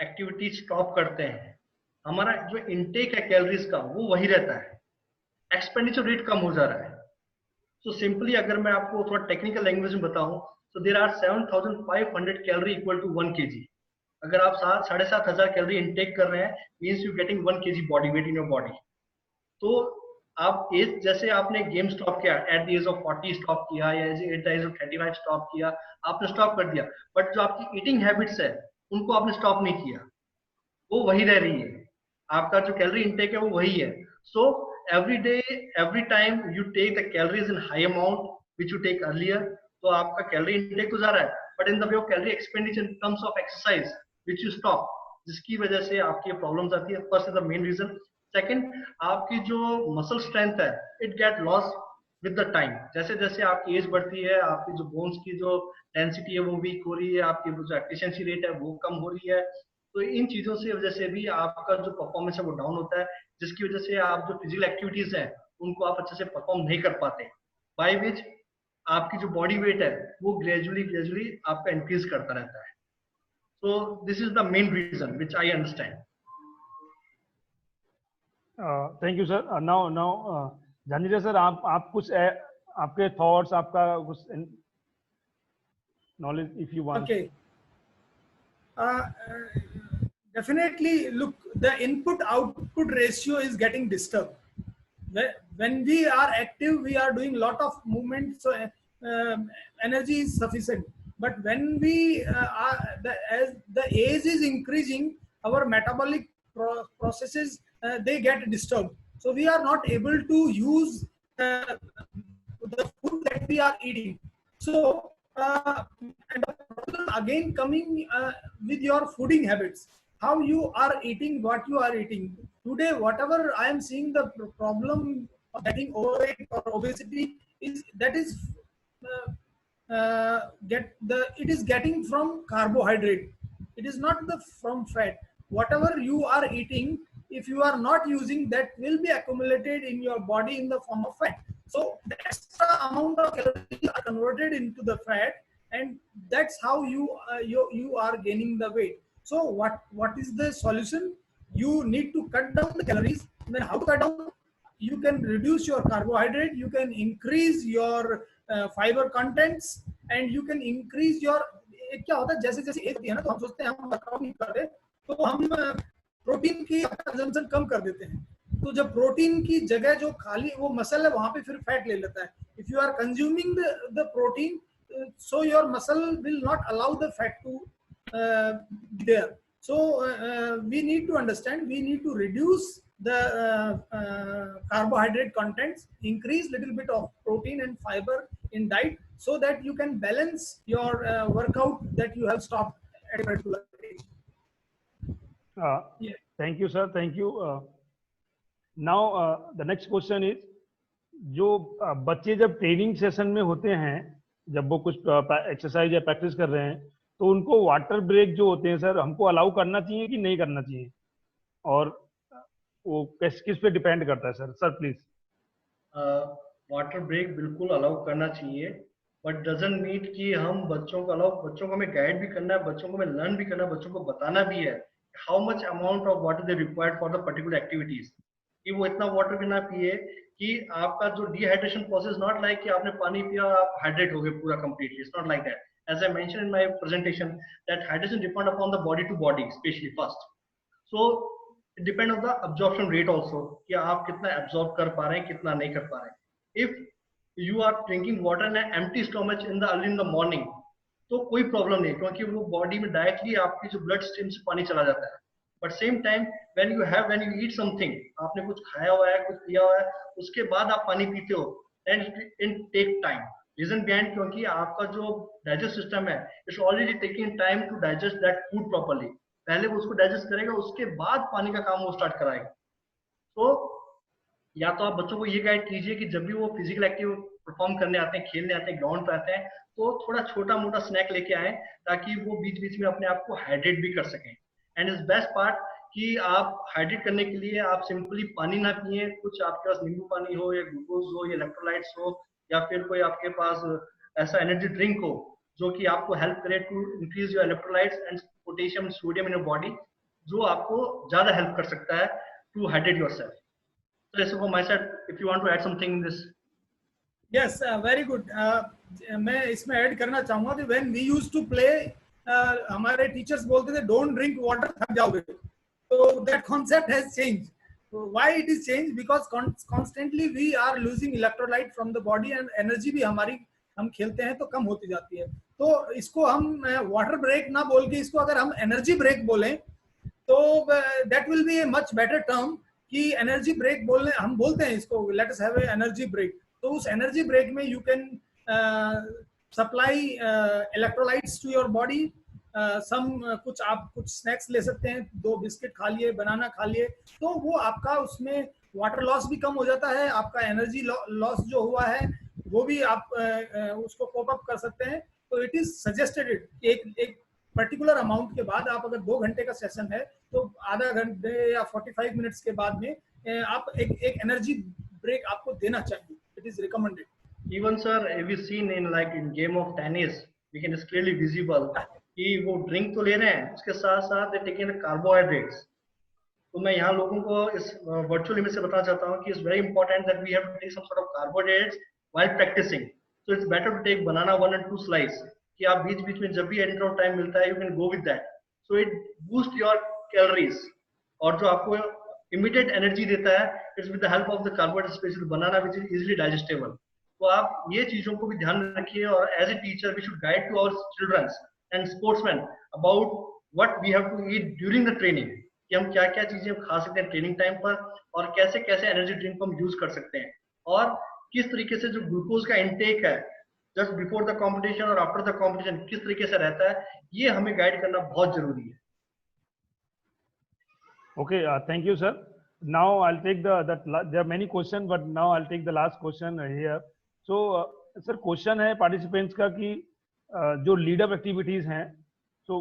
एक्टिविटी स्टॉप करते हैं हमारा जो इनटेक है कैलोरीज का वो वही रहता है, एक्सपेंडिचर रेट कम हो जा रहा है। सो सिंपली अगर मैं आपको थोड़ा टेक्निकल लैंग्वेज में बताऊं तो there are 7500 calorie equal to 1 kg। अगर आप 7,500 कैलोरी इनटेक कर रहे हैं means you getting 1 kg body weight in your body. तो आप एज जैसे आपने गेम स्टॉप किया at the age of 40 stop किया या at the age of 35 stop किया, आपने स्टॉप कर दिया, बट जो आपकी ईटिंग हैबिट्स है उनको आपने स्टॉप नहीं किया, वो वही रह रही है, आपका जो कैलोरी इनटेक है वो वही है। सो every day every time you take the calories in high amount which you take earlier, तो आपका कैलोरी इनटेक तो जा रहा है, but in the way of calorie expenditure in terms of exercise which you stop, जिसकी वजह से आपकी प्रॉब्लम्स आती है। First is the main reason. Second, आपकी जो मसल स्ट्रेंथ है it get loss with the time. जैसे जैसे आपकी एज बढ़ती है आपकी जो बोन्स की जो डेंसिटी है वो वीक हो रही है, आपकी जो एफिशिएंसी रेट है वो कम हो रही है। तो इन चीजों से वजह से भी आपका जो परफॉर्मेंस है वो डाउन होता है, जिसकी वजह से आप जो फिजिकल एक्टिविटीज हैं उनको आप अच्छे से परफॉर्म नहीं कर पाते, बाय विच आपकी जो बॉडी वेट है वो ग्रेजुअली आपका इंक्रीज करता रहता है। So this is the main reason which I understand. Thank you sir. Now जानिए सर, आप कुछ आपके थॉट्स, आपका कुछ knowledge if you want. Okay. Definitely, look, the input-output ratio is getting disturbed. When we are active, we are doing a lot of movement, so energy is sufficient. But when we as the age is increasing, our metabolic processes they get disturbed. So we are not able to use the food that we are eating. So and the problem again coming with your fooding habits, how you are eating, what you are eating. Today, whatever I am seeing, the problem of getting overweight or obesity is that is it is getting from carbohydrate. It is not from fat. Whatever you are eating, if you are not using, that will be accumulated in your body in the form of fat. So the extra amount of calories are converted into the fat, and that's how you are gaining the weight. So what is the solution? You need to cut down the calories. And then how to cut down? You can reduce your carbohydrate. You can increase your fiber contents, and you can increase your. क्या होता है जैसे जैसे as होती है ना, तो हम सोचते हैं हम वर्कआउट नहीं कर रहे, तो हम प्रोटीन की कंजम्पशन कम कर देते हैं। तो जब प्रोटीन की जगह जो खाली वो मसल है वहां पे फिर फैट ले लेता है। If you are consuming the protein, so your muscle will not allow the fat to be there. So we need to understand, we need to reduce the carbohydrate contents, increase little bit of protein and fiber in diet, so that you can balance your workout that you have stopped at a particular age. Yeah. Thank you sir, thank you. Now the next question is, जो बच्चे जब training session में होते हैं, जब वो कुछ exercise या प्रैक्टिस कर रहे हैं, तो उनको वाटर ब्रेक जो होते हैं सर, हमको अलाउ करना चाहिए कि नहीं करना चाहिए, और वो किस पे डिपेंड करता है सर प्लीज। वाटर ब्रेक बिल्कुल अलाउ करना चाहिए, बट डजंट मीन कि हम बच्चों को हमें गाइड भी करना है, बच्चों को हमें लर्न भी करना है, बच्चों को बताना भी है how much amount of water they required for the particular activities, कि वो इतना वाटर भी ना पिए कि आपका जो डिहाइड्रेशन प्रोसेस नॉट लाइक कि आपने पानी पिया आप हाइड्रेट हो गए पूरा completely, it's not like that. As I mention in my presentation that hydration depend upon the body to body specially first, so it depend on the absorption rate also, कि आप कितना एब्जॉर्ब कर पा रहे हैं कितना नहीं कर पा रहे हैं। If you are drinking water in empty stomach in the early in the morning तो कोई प्रॉब्लम नहीं, क्योंकि वो बॉडी में डायरेक्टली आपकी जो ब्लड स्ट्रीम से पानी चला जाता है। But same time when you eat something, आपने कुछ खाया हुआ है कुछ पिया हुआ है, उसके बाद आप पानी पीते हो, then it take time. Reason behind, क्योंकि आपका जो डाइजेस्ट सिस्टम है it's already taking time to digest that food properly. पहले वो उसको डाइजेस्ट करेगा, उसके बाद पानी का काम वो स्टार्ट कराएगा। तो या तो आप बच्चों को ये गाइड कीजिए कि जब भी वो फिजिकल एक्टिव परफॉर्म करने आते हैं, खेलने आते हैं, ग्राउंड पे आते हैं, तो थोड़ा छोटा मोटा स्नैक लेके आए ताकि वो बीच बीच में अपने आप को हाइड्रेट भी कर सकें। एंड इज बेस्ट पार्ट कि आप हाइड्रेट करने के लिए आप सिंपली पानी ना पिए, कुछ आपके पास नींबू पानी हो या ग्लूकोज हो या इलेक्ट्रोलाइट्स हो या फिर कोई आपके पास ऐसा एनर्जी ड्रिंक हो जो कि आपको हेल्प करे to increase your electrolytes and potassium sodium in your body, जो आपको ज्यादा हेल्प कर सकता है to hydrate yourself. So that's from my side. If you want to add something in this. Yes, very good. मैं इसमें add करना चाहूंगा कि when we used to play, हमारे टीचर्स बोलते थे don't drink water, थक जाओगे। So that concept has changed. So why it is changed? Because constantly we are losing electrolyte from the body and energy भी हमारी, हम खेलते हैं तो कम होती जाती है। तो इसको हम वाटर ब्रेक ना बोल के इसको अगर हम एनर्जी ब्रेक बोलें तो that will be a much better term कि एनर्जी ब्रेक बोलने हम बोलते हैं इसको, let us have a energy break. तो उस एनर्जी ब्रेक में you can supply electrolytes to your body, some कुछ आप कुछ स्नैक्स ले सकते हैं, 2 बिस्किट खा लिए, बनाना खा लिए, तो वो आपका उसमें वाटर लॉस भी कम हो जाता है, आपका एनर्जी लॉस जो हुआ है वो भी आप उसको कोप अप कर सकते हैं। तो इट इज सजेस्टेड एक पर्टिकुलर अमाउंट के बाद, आप अगर 2 घंटे का सेशन है तो आधा घंटे या 45 मिनट्स के बाद में आप एक एनर्जी ब्रेक आपको देना चाहिए। It is recommended. Even sir, if we seen in like in game of tennis, we can is clearly visible कि वो ड्रिंक तो ले रहे हैं, उसके साथ साथ दे टेकिंग कार्बोहाइड्रेट्स। तो मैं यहाँ लोगों को इस वर्चुअल इमेज से बताना चाहता हूँ कि it's very important that we have to take some sort of carbohydrates while practising. So it's better to take banana 1 and 2 slice कि आप बीच बीच में जब भी एंड ऑफ टाइम मिलता है you can go with that. So it boost your calories, और जो आपको इमीडिएट एनर्जी देता है it's with the help of the carbohydrate, specially banana which is easily digestible. तो आप ये चीजों को भी ध्यान रखिए, और as a teacher we should guide to our childrens and sportsman about what we have to eat during the training, कि हम क्या क्या चीजें खा सकते हैं ट्रेनिंग टाइम पर, और कैसे कैसे एनर्जी ड्रिंक को हम यूज कर सकते हैं, और किस तरीके से जो ग्लूकोज का इंटेक है जस्ट बिफोर द कंपटीशन और आफ्टर द कंपटीशन किस तरीके से रहता है, ये हमें गाइड करना बहुत जरूरी है। Okay, thank you, sir. Now I'll take there are many questions, but now I'll take the last question here. So, sir, question है participants का कि जो lead up activities हैं, so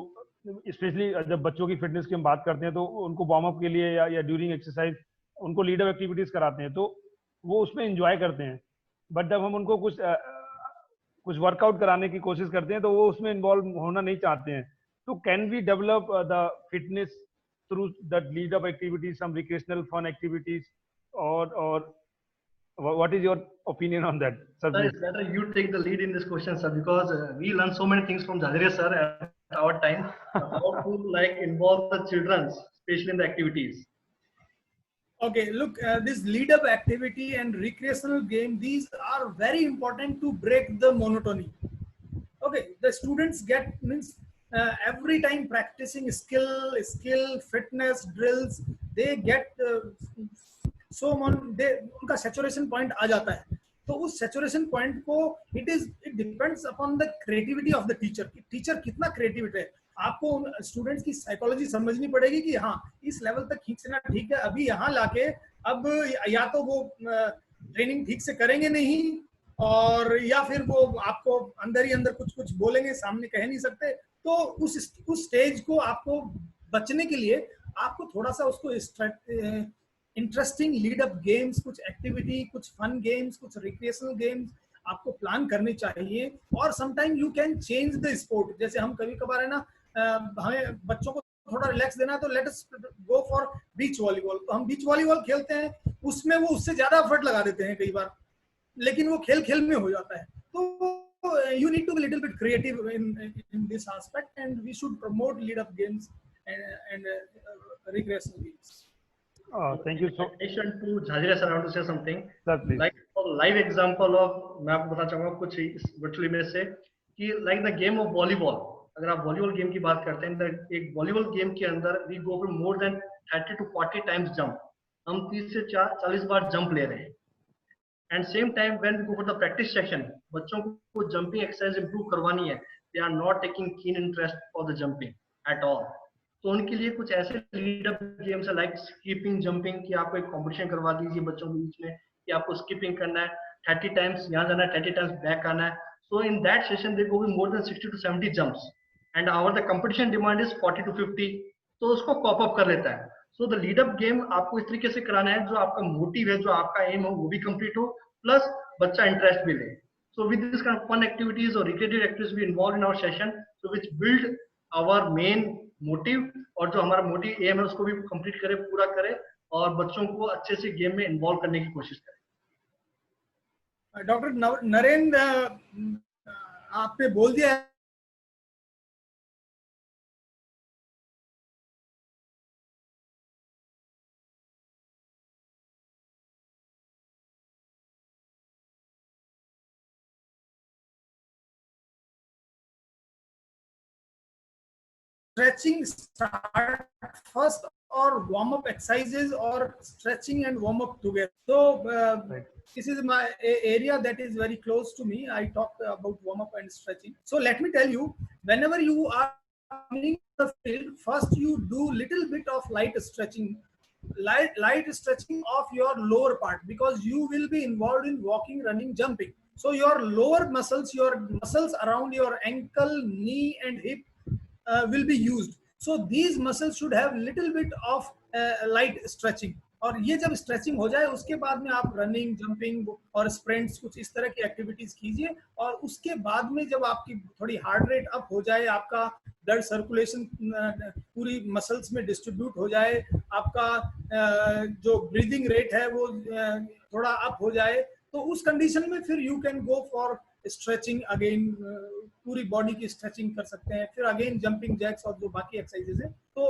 especially जब बच्चों की फिटनेस की हम बात करते हैं तो उनको वार्म अप के लिए या ड्यूरिंग एक्सरसाइज उनको लीड अप एक्टिविटीज कराते हैं, तो वो उसमें एंजॉय करते हैं। बट जब हम उनको कुछ वर्कआउट कराने की कोशिश करते हैं तो वो उसमें इन्वॉल्व होना नहीं चाहते हैं। तो can we develop the fitness through that lead up activities, some recreational fun activities, or what is your opinion on that, sir? Sir, it's better you take the lead in this question, sir, because we learn so many things from Jadria sir at our time, how to like involve the children, especially in the activities. Okay, look, this lead up activity and recreational game, these are very important to break the monotony. Okay, the students get means every time practicing skill fitness drills, they get so उनका saturation point आ जाता है। तो उस saturation point को it depends upon the creativity of the teacher, teacher कितना creativity है। आपको students की साइकोलॉजी समझनी पड़ेगी कि हाँ इस लेवल तक खींचना ठीक है, अभी यहाँ लाके अब या तो वो ट्रेनिंग ठीक से करेंगे नहीं, और या फिर वो आपको अंदर ही अंदर कुछ बोलेंगे, सामने कह नहीं सकते। तो उस स्टेज को आपको बचने के लिए आपको थोड़ा सा उसको इंटरेस्टिंग लीड अप गेम्स, कुछ एक्टिविटी, कुछ फन गेम्स, कुछ रिक्रिएशनल गेम्स आपको प्लान करने चाहिए। और sometime you can change the sport, जैसे हम कभी कभार है ना, हमें बच्चों को थोड़ा रिलैक्स देना, तो let us go for beach volleyball. तो हम बीच वॉलीबॉल खेलते हैं, उसमें वो उससे ज्यादा एफर्ट लगा देते हैं कई बार, लेकिन वो खेल में हो जाता है। तो you need to be a little bit creative in this aspect, and we should promote lead up games and recreational games. Thank you so much. To Jadria sir, I want to say something. Sir, please. Like for live example of, मैं आपको बताना चाहूँगा कुछ इस virtual image से कि like the game of volleyball, अगर आप वॉलीबॉल गेम की बात करते हैं, एक वॉलीबॉल गेम के अंदर we go for more than 30 to 40 times jump, हम 30 से 40 बार जंप ले रहे हैं। And same time when we go for the practice session, बच्चों को jumping exercise improve करवानी है, they are not taking keen interest for the jumping at all. तो उनके लिए कुछ ऐसे लीड अप गेम्स है लाइक स्कीपिंग जंपिंग की आपको एक कंपटीशन करवा दीजिए बच्चों के बीच में कि आपको स्कीपिंग करना है 30 टाइम्स यहाँ जाना है 30 टाइम्स बैक आना है. So in that session they go with more than 60 to 70 jumps and our the competition demand is 40 to 50. तो उसको कॉप अप कर लेता है. So the lead up game आपको इस तरीके से कराना है जो आपका मोटिव है, जो आपका एम हो वो भी कंप्लीट हो, प्लस बच्चा इंटरेस्ट भी ले. So with this kind of fun activities or recreative activities we involve in our session, so which build our main motive और जो हमारा मोटिव एम है उसको भी कंप्लीट करे, पूरा करे और बच्चों को अच्छे से गेम में इन्वॉल्व करने की कोशिश करें. डॉक्टर नरेंद्र, आपने बोल दिया है stretching start first or warm up exercises or stretching and warm up together. So Right. this is my area that is very close to me. I talk about warm up and stretching. So let me tell you, whenever you are coming to the field, first you do little bit of light stretching of your lower part, because you will be involved in walking, running, jumping. So your lower muscles, your muscles around your ankle, knee and hip will be used. So these muscles should have little bit of light stretching. और ये जब stretching हो जाए उसके बाद में आप running, jumping और स्प्रिंट्स कुछ इस तरह की एक्टिविटीज कीजिए. और उसके बाद में जब आपकी थोड़ी हार्ट रेट अप हो जाए, आपका ब्लड सर्कुलेशन पूरी मसल्स में डिस्ट्रीब्यूट हो जाए, आपका जो ब्रीदिंग रेट है वो थोड़ा अप हो जाए, तो उस कंडीशन में फिर you can go for stretching again. पूरी बॉडी की स्ट्रेचिंग कर सकते हैं, फिर अगेन जंपिंग जैक्स और जो बाकी एक्सरसाइजेज है. तो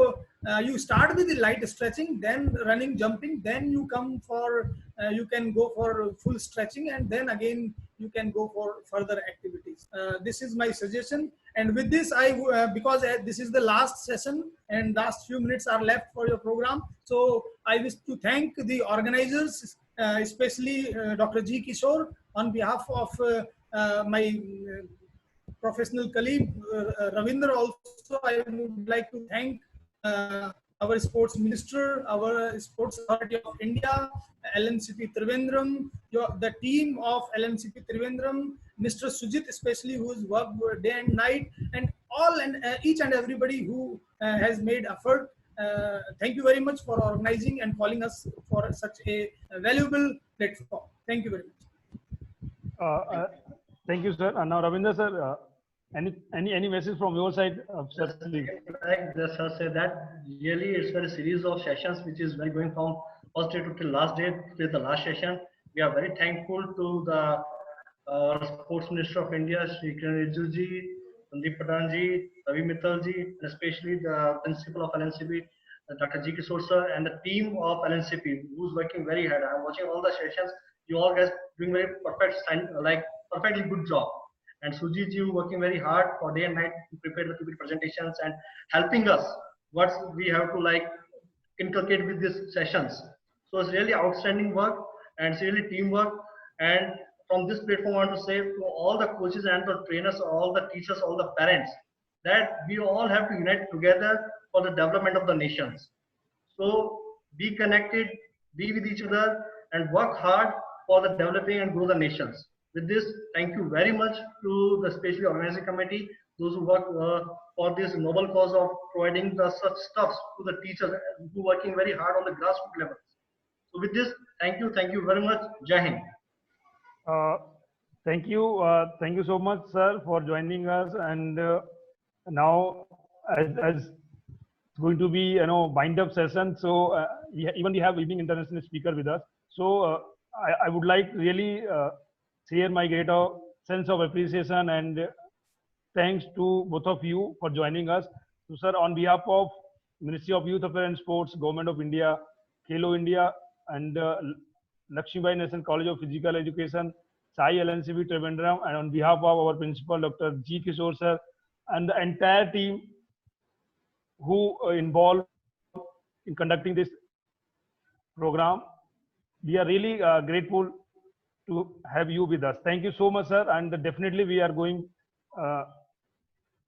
you start with light stretching, then running, jumping, then you come for you can go for full stretching, and then again you can go for further activities. This is my suggestion. And with this because this is the last session and last few minutes are left for your program, so I wish to thank the organizers, especially Dr. G. Kishore, on behalf of my professional colleague Ravindra. Also I would like to thank our sports minister, our sports authority of India, LNCP Trivandrum, the team of LNCP Trivandrum, Mr. Sujit especially, who has worked day and night, and all and each and everybody who has made effort. Thank you very much for organizing and calling us for such a valuable platform. Thank you very much. Thank you, sir. And now, Ravindra sir, any message from your side? Sir, please. Like the sir said that really it's a series of sessions which is very going from first day to till last day till the last session. We are very thankful to the Sports Minister of India, Shri Kiran Rijiju ji, Sandeep Pradhan ji, Ravi Mittal ji, and especially the principal of LNCP, Dr. G. Kishore sir, and the team of LNCP who's working very hard. I'm watching all the sessions. You all guys doing very perfectly good job. And Sujit ji working very hard for day and night to prepare the PPT presentations and helping us what we have to inculcate with these sessions. So it's really outstanding work and it's really teamwork. And from this platform, I want to say to all the coaches and the trainers, all the teachers, all the parents, that we all have to unite together for the development of the nations. So be connected, be with each other, and work hard for the developing and grow the nations. With this, thank you very much to the specially organizing committee, those who work for this noble cause of providing the such stuffs to the teachers who are working very hard on the grassroots level. So with this, thank you very much. Jai Hind. Thank you so much, sir, for joining us. And now, as it's going to be wind up session, so we have evening international speaker with us. So I would like really share my great sense of appreciation and thanks to both of you for joining us. So, sir, on behalf of Ministry of Youth Affairs and Sports, Government of India, Khelo India, and Lakshmibai National College of Physical Education, Sai LNCB Trivandrum, and on behalf of our principal, Dr. G. Kishore sir, and the entire team who involved in conducting this program, we are really grateful to have you with us. Thank you so much, sir. And definitely we are going to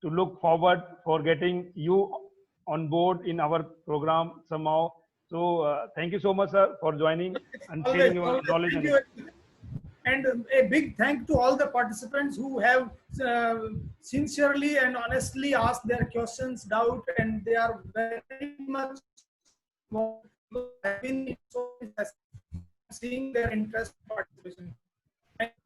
look forward for getting you on board in our program somehow. So thank you so much, sir, for joining and sharing your knowledge. Thank you. And a big thank to all the participants who have sincerely and honestly asked their questions, doubt, and they are very much seeing their interest participation.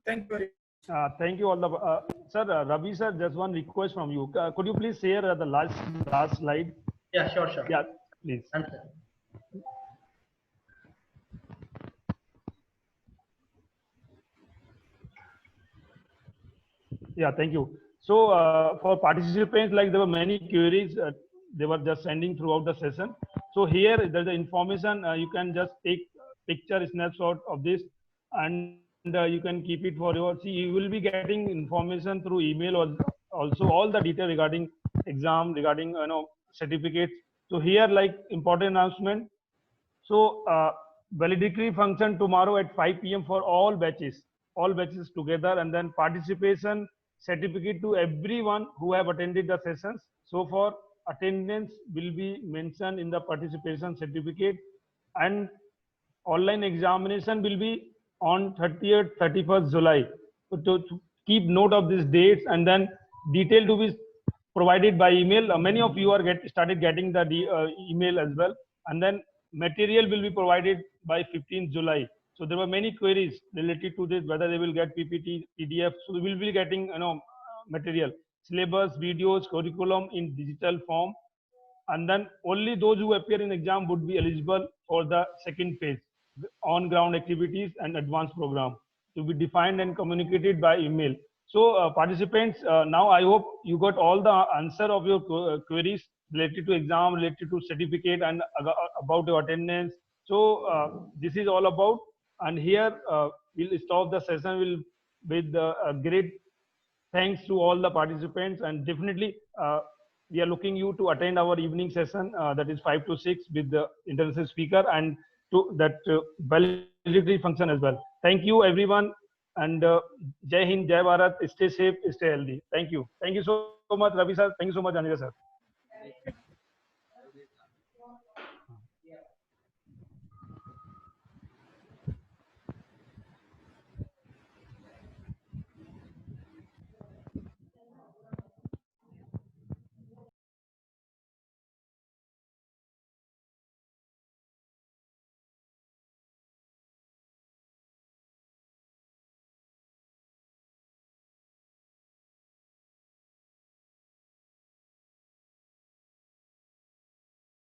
Thank you very much. Thank you all the sir. Ravi sir, just one request from you. Could you please share the last slide? Yeah, sure, sure. Yeah, please. Yeah, thank you. So for participants, like there were many queries they were just sending throughout the session. So here there's the information. You can just take picture snapshot of this, and you can keep it for your. See, you will be getting information through email or also all the detail regarding exam, regarding certificates. So here, like important announcement. So valedictory function tomorrow at 5 p.m. for all batches together, and then participation certificate to everyone who have attended the sessions. So for attendance will be mentioned in the participation certificate, and online examination will be on 30th 31st July. So to keep note of these dates, and then detail to be provided by email. Many of you are started getting the email as well, and then material will be provided by 15th July. So there were many queries related to this, whether they will get PPT, PDF. So we will be getting material, syllabus, videos, curriculum in digital form, and then only those who appear in exam would be eligible for the second phase, on ground activities and advanced program, to be defined and communicated by email. So participants, now I hope you got all the answer of your queries related to exam, related to certificate, and about your attendance. So this is all about, and here we'll stop the session with great thanks to all the participants, and definitely we are looking you to attend our evening session, that is 5 to 6 with the international speaker, and to that valedictory function as well. Thank you everyone, and Jai Hind, Jai Bharat. Stay safe, stay healthy. Thank you so much, Ravi sir. Thank you so much, Anil sir.